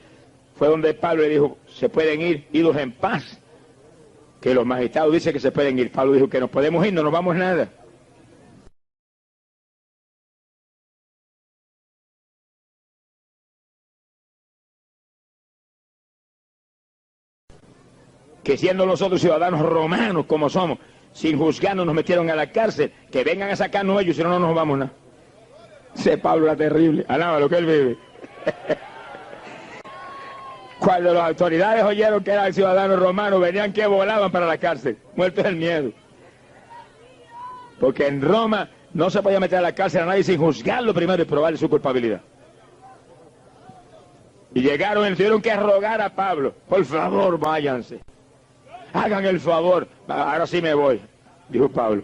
fue donde Pablo le dijo: se pueden ir, idos en paz. Que los magistrados dicen que se pueden ir. Pablo dijo que nos podemos ir, no nos vamos nada. Que siendo nosotros ciudadanos romanos como somos, sin juzgarnos nos metieron a la cárcel, que vengan a sacarnos ellos, si no, no nos vamos nada. Ese Pablo era terrible, alaba lo que él vive. Cuando las autoridades oyeron que eran ciudadanos romanos, venían que volaban para la cárcel, muertos del miedo. Porque en Roma no se podía meter a la cárcel a nadie sin juzgarlo primero y probarle su culpabilidad. Y llegaron y tuvieron que rogar a Pablo, por favor, váyanse. Hagan el favor. Ahora sí me voy, dijo Pablo.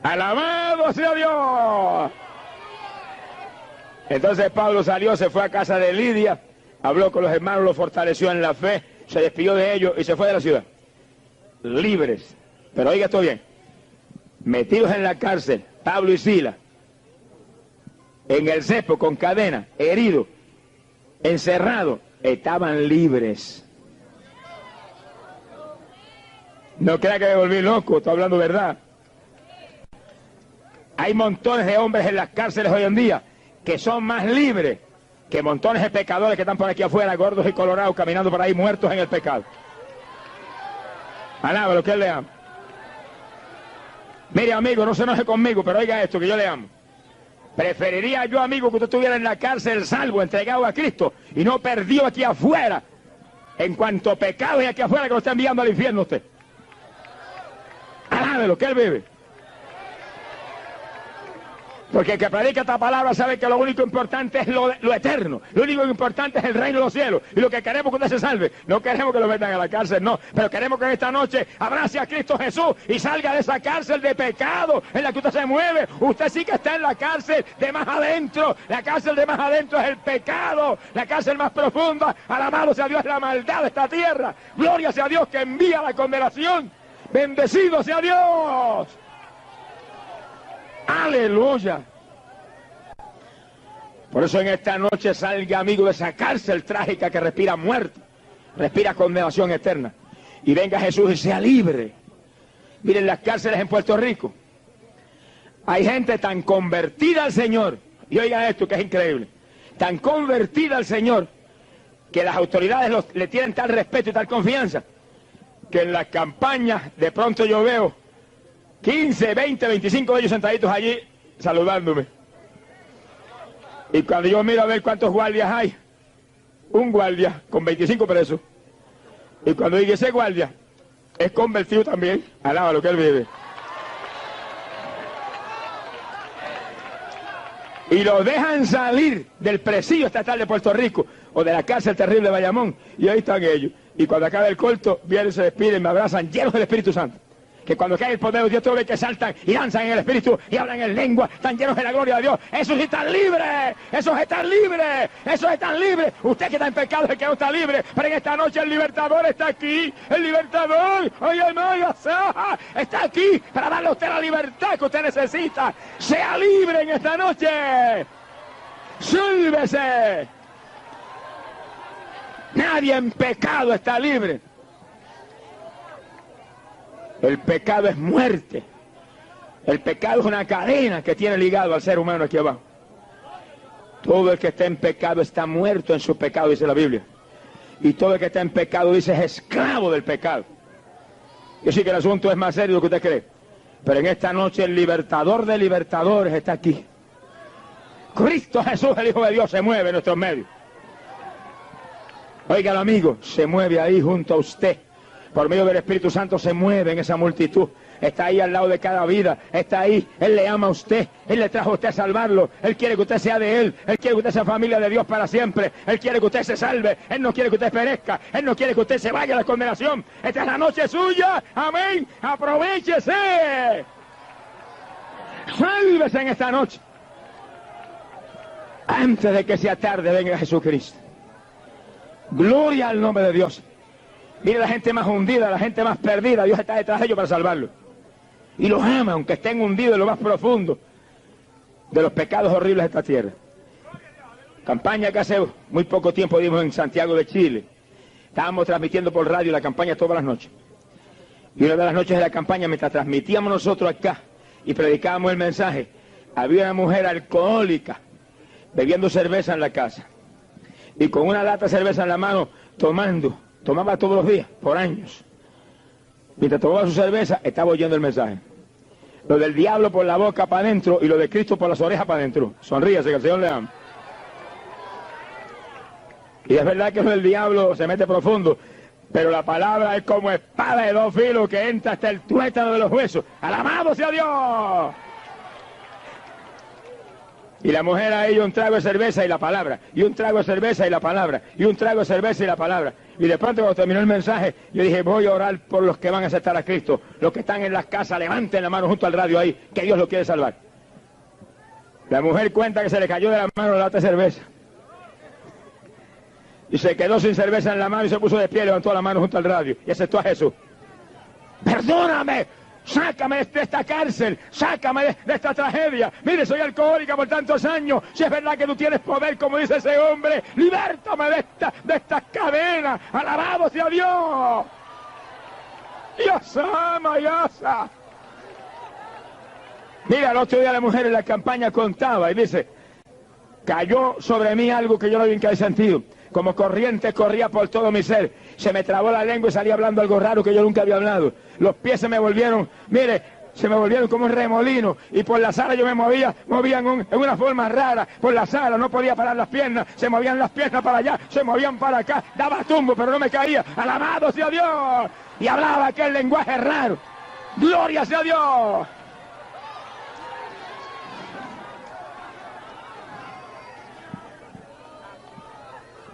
¡Alabado sea Dios! Entonces Pablo salió, se fue a casa de Lidia, habló con los hermanos, los fortaleció en la fe, se despidió de ellos y se fue de la ciudad. Libres. Pero oiga esto bien. Metidos en la cárcel, Pablo y Silas, en el cepo con cadena, heridos, encerrados, estaban libres. No crea que me volví loco, estoy hablando verdad. Hay montones de hombres en las cárceles hoy en día que son más libres que montones de pecadores que están por aquí afuera, gordos y colorados, caminando por ahí muertos en el pecado. Alaba lo que él le ama. Mire, amigo, no se enoje conmigo, pero oiga esto, que yo le amo. Preferiría yo, amigo, que usted estuviera en la cárcel salvo, entregado a Cristo, y no perdido aquí afuera, en cuanto pecado y aquí afuera que lo está enviando al infierno usted. Alábelo, que él vive. Porque el que predica esta palabra sabe que lo único importante es lo eterno. Lo único importante es el reino de los cielos. Y lo que queremos es que usted se salve. No queremos que lo metan a la cárcel, no. Pero queremos que en esta noche abrace a Cristo Jesús y salga de esa cárcel de pecado en la que usted se mueve. Usted sí que está en la cárcel de más adentro. La cárcel de más adentro es el pecado. La cárcel más profunda, alabado sea Dios, la maldad de esta tierra. Gloria sea Dios que envía la condenación. Bendecido sea Dios. Aleluya. Por eso en esta noche salga, amigo, de esa cárcel trágica que respira muerte, respira condenación eterna, y venga Jesús y sea libre. Miren las cárceles en Puerto Rico. Hay gente tan convertida al Señor, y oiga esto que es increíble, tan convertida al Señor, que las autoridades le tienen tal respeto y tal confianza, que en las campañas de pronto yo veo 15, 20, 25 de ellos sentaditos allí saludándome. Y cuando yo miro a ver cuántos guardias hay, un guardia con 25 presos. Y cuando digo ese guardia es convertido también, alaba lo que él vive. Y los dejan salir del presidio estatal de Puerto Rico o de la cárcel terrible de Bayamón. Y ahí están ellos. Y cuando acaba el culto, vienen, se despiden, me abrazan, llenos del Espíritu Santo. Que cuando cae el poder de Dios, todo ve que saltan y danzan en el Espíritu y hablan en lengua, están llenos de la gloria de Dios. Esos están libres, esos están libres, esos están libres. Usted que está en pecado es el que no está libre, pero en esta noche el libertador está aquí, el libertador, oye, está aquí para darle a usted la libertad que usted necesita. Sea libre en esta noche, sálvese. Nadie en pecado está libre. El pecado es muerte. El pecado es una cadena que tiene ligado al ser humano aquí abajo. Todo el que está en pecado está muerto en su pecado, dice la Biblia. Y todo el que está en pecado, dice, es esclavo del pecado. Yo sé que el asunto es más serio de lo que usted cree. Pero en esta noche el libertador de libertadores está aquí. Cristo Jesús, el Hijo de Dios, se mueve en nuestros medios. Óigalo, amigo, se mueve ahí junto a usted. Por medio del Espíritu Santo se mueve en esa multitud. Está ahí al lado de cada vida. Está ahí. Él le ama a usted. Él le trajo a usted a salvarlo. Él quiere que usted sea de Él. Él quiere que usted sea familia de Dios para siempre. Él quiere que usted se salve. Él no quiere que usted perezca. Él no quiere que usted se vaya a la condenación. Esta es la noche suya. Amén. Aprovéchese. Sálvese en esta noche. Antes de que sea tarde, venga Jesucristo. Gloria al nombre de Dios. Mire la gente más hundida, la gente más perdida, Dios está detrás de ellos para salvarlos. Y los ama, aunque estén hundidos en lo más profundo de los pecados horribles de esta tierra. Campaña que hace muy poco tiempo dimos en Santiago de Chile. Estábamos transmitiendo por radio la campaña todas las noches. Y una de las noches de la campaña, mientras transmitíamos nosotros acá y predicábamos el mensaje, había una mujer alcohólica bebiendo cerveza en la casa. Y con una lata de cerveza en la mano, tomaba todos los días, por años. Mientras tomaba su cerveza, estaba oyendo el mensaje. Lo del diablo por la boca para adentro y lo de Cristo por las orejas para adentro. Sonríase, que el Señor le ama. Y es verdad que lo del diablo se mete profundo, pero la palabra es como espada de dos filos que entra hasta el tuétano de los huesos. ¡Alabado sea Dios! Y la mujer a ello un trago de cerveza y la palabra, y un trago de cerveza y la palabra, y un trago de cerveza y la palabra. Y de pronto cuando terminó el mensaje, yo dije, voy a orar por los que van a aceptar a Cristo. Los que están en las casas, levanten la mano junto al radio ahí, que Dios lo quiere salvar. La mujer cuenta que se le cayó de la mano la lata de cerveza. Y se quedó sin cerveza en la mano y se puso de pie, levantó la mano junto al radio y aceptó a Jesús. ¡Perdóname! ¡Sácame de esta cárcel! ¡Sácame de esta tragedia! Mire, soy alcohólica por tantos años. Si es verdad que tú tienes poder, como dice ese hombre, ¡libértame de estas cadenas! ¡Alabado sea Dios! ¡Dios ama, Dios ama! Mira, el otro día la mujer en la campaña contaba y dice, cayó sobre mí algo que yo no había sentido. Como corriente corría por todo mi ser. Se me trabó la lengua y salía hablando algo raro que yo nunca había hablado. Los pies se me volvieron, mire, se me volvieron como un remolino. Y por la sala yo me movía en una forma rara. Por la sala no podía parar las piernas. Se movían las piernas para allá, se movían para acá. Daba tumbo, pero no me caía. ¡Alabado sea Dios! Y hablaba aquel lenguaje raro. ¡Gloria sea Dios!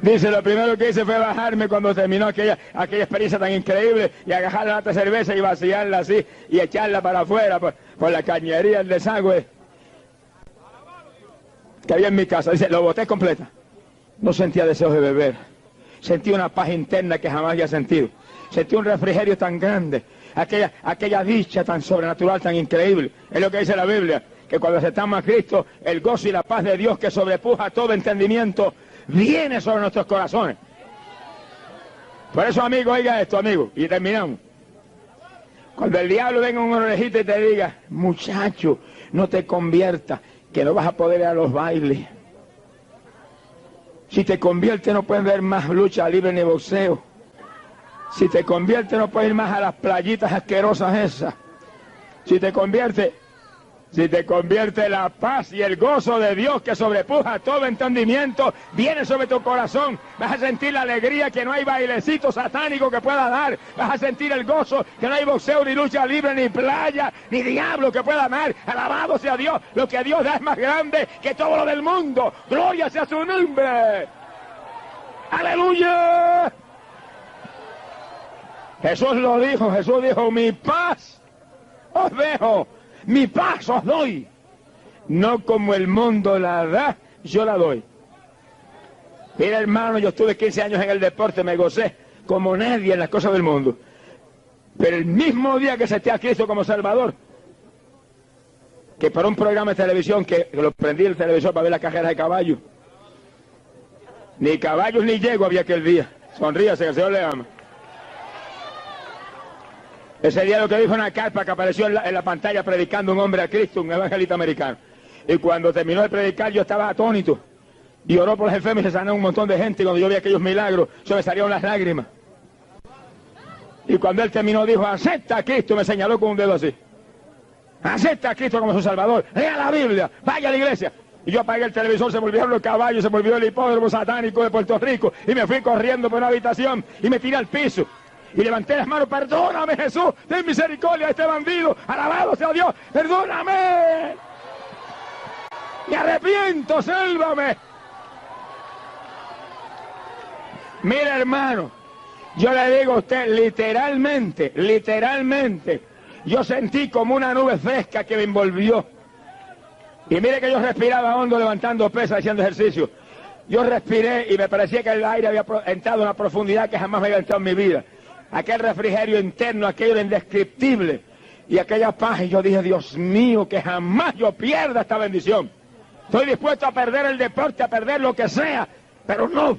Dice, lo primero que hice fue bajarme cuando terminó aquella experiencia tan increíble y agarrar la lata de cerveza y vaciarla así y echarla para afuera por la cañería, el desagüe que había en mi casa. Dice, lo boté completa. No sentía deseos de beber. Sentí una paz interna que jamás había sentido. Sentí un refrigerio tan grande. Aquella dicha tan sobrenatural, tan increíble. Es lo que dice la Biblia, que cuando aceptamos a Cristo, el gozo y la paz de Dios que sobrepuja todo entendimiento viene sobre nuestros corazones. Por eso, amigo, oiga esto, amigo, y terminamos. Cuando el diablo venga en una orejita y te diga, muchacho, no te conviertas, que no vas a poder ir a los bailes. Si te conviertes no puedes ver más lucha libre ni boxeo. Si te conviertes no puedes ir más a las playitas asquerosas esas. Si te conviertes la paz y el gozo de Dios que sobrepuja todo entendimiento, viene sobre tu corazón. Vas a sentir la alegría que no hay bailecito satánico que pueda dar. Vas a sentir el gozo que no hay boxeo, ni lucha libre, ni playa, ni diablo que pueda dar. Alabado sea Dios. Lo que Dios da es más grande que todo lo del mundo. Gloria sea su nombre. ¡Aleluya! Jesús lo dijo. Jesús dijo, mi paz os dejo. Mi paz os doy, no como el mundo la da, yo la doy. Mira, hermano, yo estuve 15 años en el deporte, me gocé como nadie en las cosas del mundo. Pero el mismo día que acepté a Cristo como Salvador, que para un programa de televisión, que lo prendí el televisor para ver las carreras de caballos, ni caballos ni yegua había aquel día. Sonríase, que el Señor le ama. Ese día lo que dijo una carpa que apareció en la pantalla predicando un hombre a Cristo, un evangelista americano. Y cuando terminó de predicar yo estaba atónito. Y oró por los enfermos y se sanó un montón de gente. Y cuando yo vi aquellos milagros, se me salieron las lágrimas. Y cuando él terminó dijo, acepta a Cristo, me señaló con un dedo así. Acepta a Cristo como su Salvador. Lea la Biblia, vaya a la iglesia. Y yo apagué el televisor, se volvieron los caballos, se volvió el hipódromo satánico de Puerto Rico. Y me fui corriendo por una habitación y me tiré al piso. Y levanté las manos, perdóname Jesús, ten misericordia a este bandido, alabado sea Dios, perdóname. Me arrepiento, sálvame. Mira, hermano, yo le digo a usted, literalmente, yo sentí como una nube fresca que me envolvió. Y mire que yo respiraba hondo levantando pesas, haciendo ejercicio. Yo respiré y me parecía que el aire había entrado en una profundidad que jamás me había entrado en mi vida. Aquel refrigerio interno, aquello indescriptible. Y aquella paz, y yo dije, Dios mío, que jamás yo pierda esta bendición. Estoy dispuesto a perder el deporte, a perder lo que sea, pero no,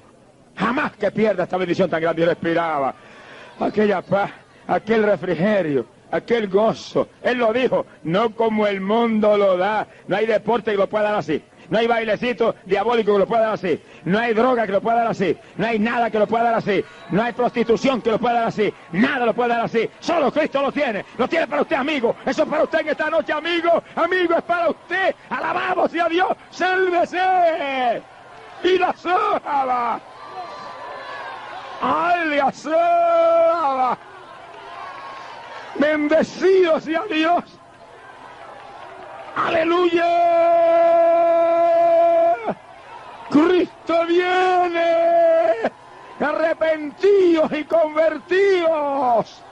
jamás que pierda esta bendición tan grande. Y respiraba aquella paz, aquel refrigerio, aquel gozo. Él lo dijo, no como el mundo lo da. No hay deporte que lo pueda dar así. No hay bailecito diabólico que lo pueda dar así. No hay droga que lo pueda dar así. No hay nada que lo pueda dar así. No hay prostitución que lo pueda dar así. Nada lo puede dar así. Solo Cristo lo tiene. Lo tiene para usted, amigo. Eso es para usted en esta noche, amigo. Amigo, es para usted. Alabamos a Dios. Sálvese. Y la soba. ¡Ay, la soba! Bendecido sea Dios. ¡Aleluya! ¡Cristo viene! ¡Arrepentidos y convertidos!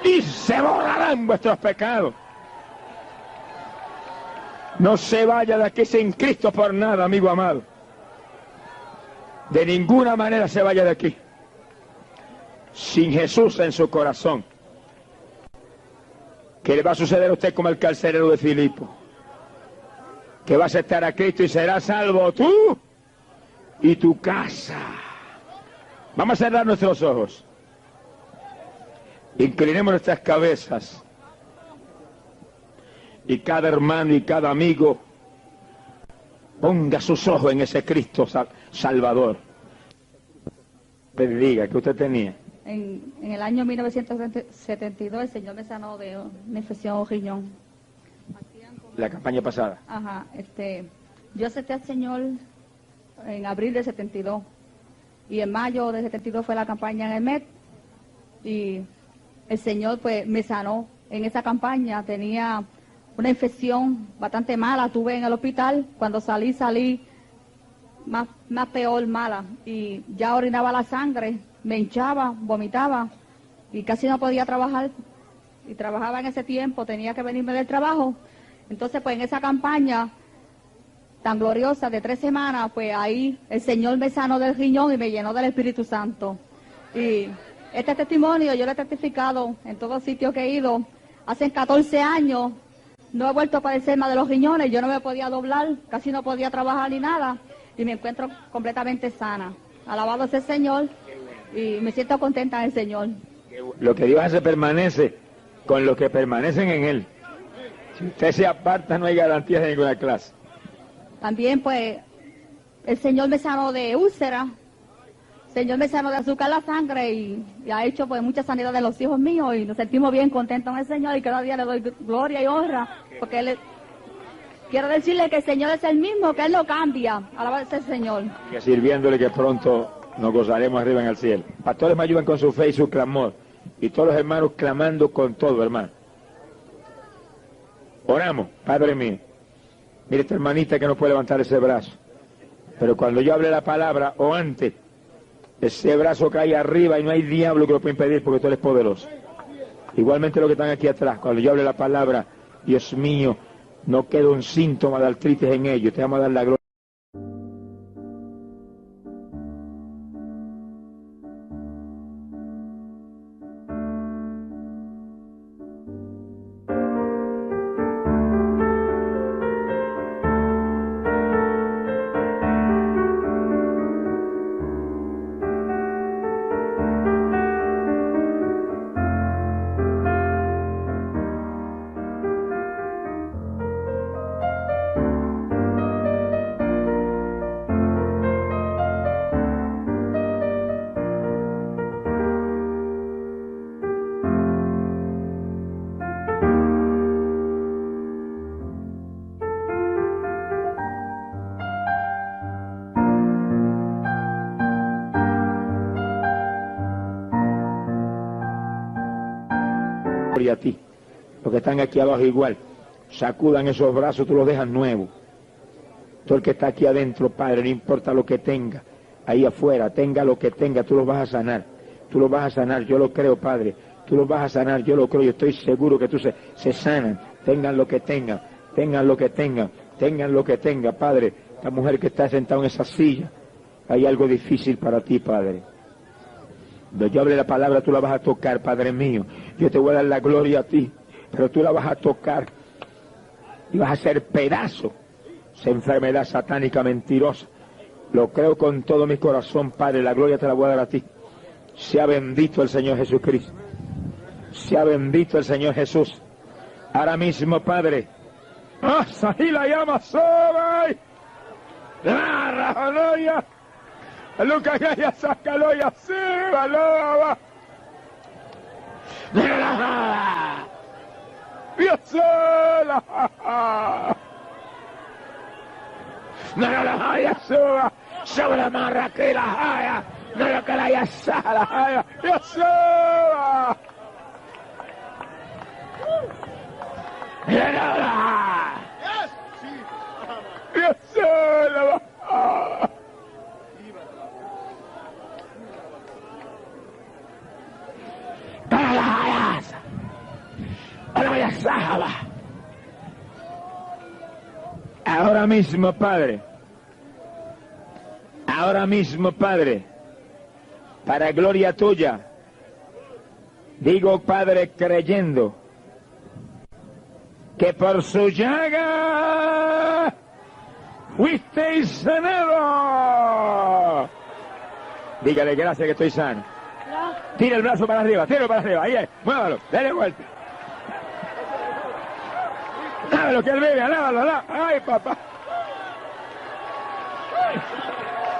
Y se borrarán vuestros pecados. No se vaya de aquí sin Cristo por nada, amigo amado. De ninguna manera se vaya de aquí sin Jesús en su corazón. ¿Qué le va a suceder a usted como el carcelero de Filipo? Que vas a aceptar a Cristo y serás salvo tú y tu casa. Vamos a cerrar nuestros ojos. Inclinemos nuestras cabezas. Y cada hermano y cada amigo ponga sus ojos en ese Cristo Salvador. Bendiga, ¿qué usted tenía? En el año 1972 el Señor me sanó de una infección o riñón. La campaña pasada. Ajá, yo acepté al Señor en abril del 72 y en mayo del 72 fue la campaña en el MED y el Señor pues me sanó en esa campaña. Tenía una infección bastante mala, tuve en el hospital, cuando salí más peor, mala, y ya orinaba la sangre, me hinchaba, vomitaba y casi no podía trabajar, y trabajaba en ese tiempo, tenía que venirme del trabajo. Entonces pues en esa campaña tan gloriosa de 3 semanas, pues ahí el Señor me sanó del riñón y me llenó del Espíritu Santo. Y este testimonio yo lo he testificado en todos sitios que he ido. Hace 14 años no he vuelto a padecer más de los riñones, yo no me podía doblar, casi no podía trabajar ni nada, y me encuentro completamente sana. Alabado sea el Señor, y me siento contenta en el Señor. Lo que Dios hace permanece con los que permanecen en Él. Si usted se aparta, no hay garantías de ninguna clase. También, pues, el Señor me sanó de úlcera, el Señor me sanó de azúcar en la sangre y ha hecho pues mucha sanidad de los hijos míos y nos sentimos bien contentos en el Señor y cada día le doy gloria y honra, porque quiero decirle que el Señor es el mismo, que Él no cambia. Alabado sea el Señor. Que sirviéndole que pronto nos gozaremos arriba en el cielo. Pastores me ayudan con su fe y su clamor. Y todos los hermanos clamando con todo, hermano. Oramos, Padre mío. Mire esta hermanita que no puede levantar ese brazo. Pero cuando yo hable la palabra, o antes, ese brazo cae arriba y no hay diablo que lo pueda impedir porque tú eres poderoso. Igualmente los que están aquí atrás, cuando yo hable la palabra, Dios mío, no queda un síntoma de artritis en ellos. Te vamos a dar la gloria. A ti, los que están aquí abajo igual, sacudan esos brazos, tú los dejas nuevos. Todo el que está aquí adentro, Padre, no importa lo que tenga, ahí afuera, tenga lo que tenga, tú los vas a sanar, tú los vas a sanar, yo lo creo, Padre, tú los vas a sanar, yo lo creo, yo estoy seguro que tú se sanan, tengan lo que tengan, tengan lo que tengan, tengan lo que tengan, Padre. La mujer que está sentada en esa silla, hay algo difícil para ti, Padre. Cuando yo hable la palabra, tú la vas a tocar, Padre mío. Yo te voy a dar la gloria a ti, pero tú la vas a tocar y vas a hacer pedazo esa enfermedad satánica mentirosa. Lo creo con todo mi corazón, Padre. La gloria te la voy a dar a ti. Sea bendito el Señor Jesucristo. Sea bendito el Señor Jesús. Ahora mismo, Padre, Asahila llama Sobai. Aleluya. Luca Gaya Sacaloya Seba Loba. Yosola. No la haya suba. Sobre la marra que la haya. No lo que la haya sala haya. Yosola. Yosola. Ahora mismo, Padre, para gloria tuya, digo, Padre, creyendo que por su llaga fuisteis sanado. Dígale gracias que estoy sano. Tira el brazo para arriba, ahí es, muévalo, dale vuelta. Lávalo, que él bebe, lávalo. Ay, papá.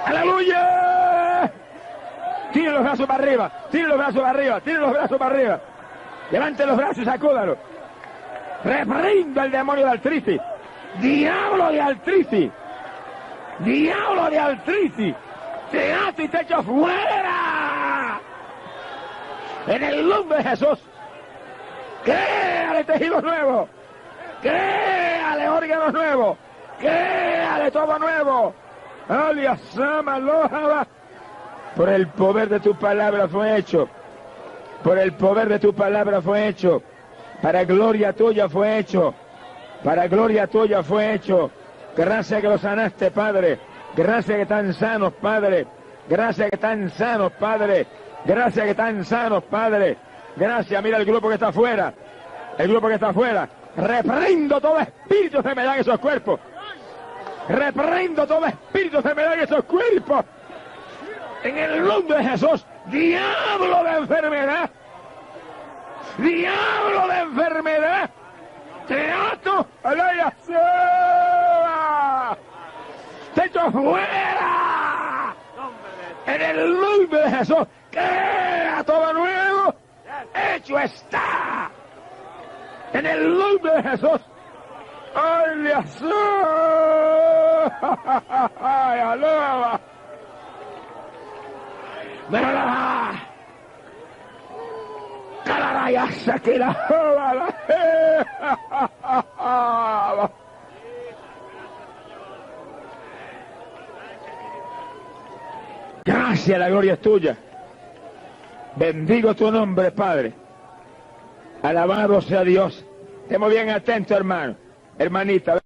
¡Aleluya! Tire los brazos para arriba. Levante los brazos y sacúdalo. Reprendo al demonio de artritis. Diablo de artritis. Te ato y te echo fuera. En el nombre de Jesús. Créale tejidos nuevos. Créale órganos nuevos. Créale todo nuevo. Aliasama Lojaba. Por el poder de tu palabra fue hecho. Para gloria tuya fue hecho. Gracias que los sanaste, Padre. Gracias que están sanos, Padre. Gracias, mira el grupo que está afuera. Reprendo todo espíritu de enfermedad en esos cuerpos. En el nombre de Jesús. Diablo de enfermedad. Te ato a la Yahshua. Te echo fuera. En el nombre de Jesús. Crea todo nuevo. Hecho está. En el nombre de Jesús. ¡Ay, Yahshua! ¡Ay, alaba! ¡Mira! ¡Calaraya, saquila! Gracias, la gloria es tuya. Bendigo tu nombre, Padre. Alabado sea Dios. Estemos bien atentos, hermano. Hermanita.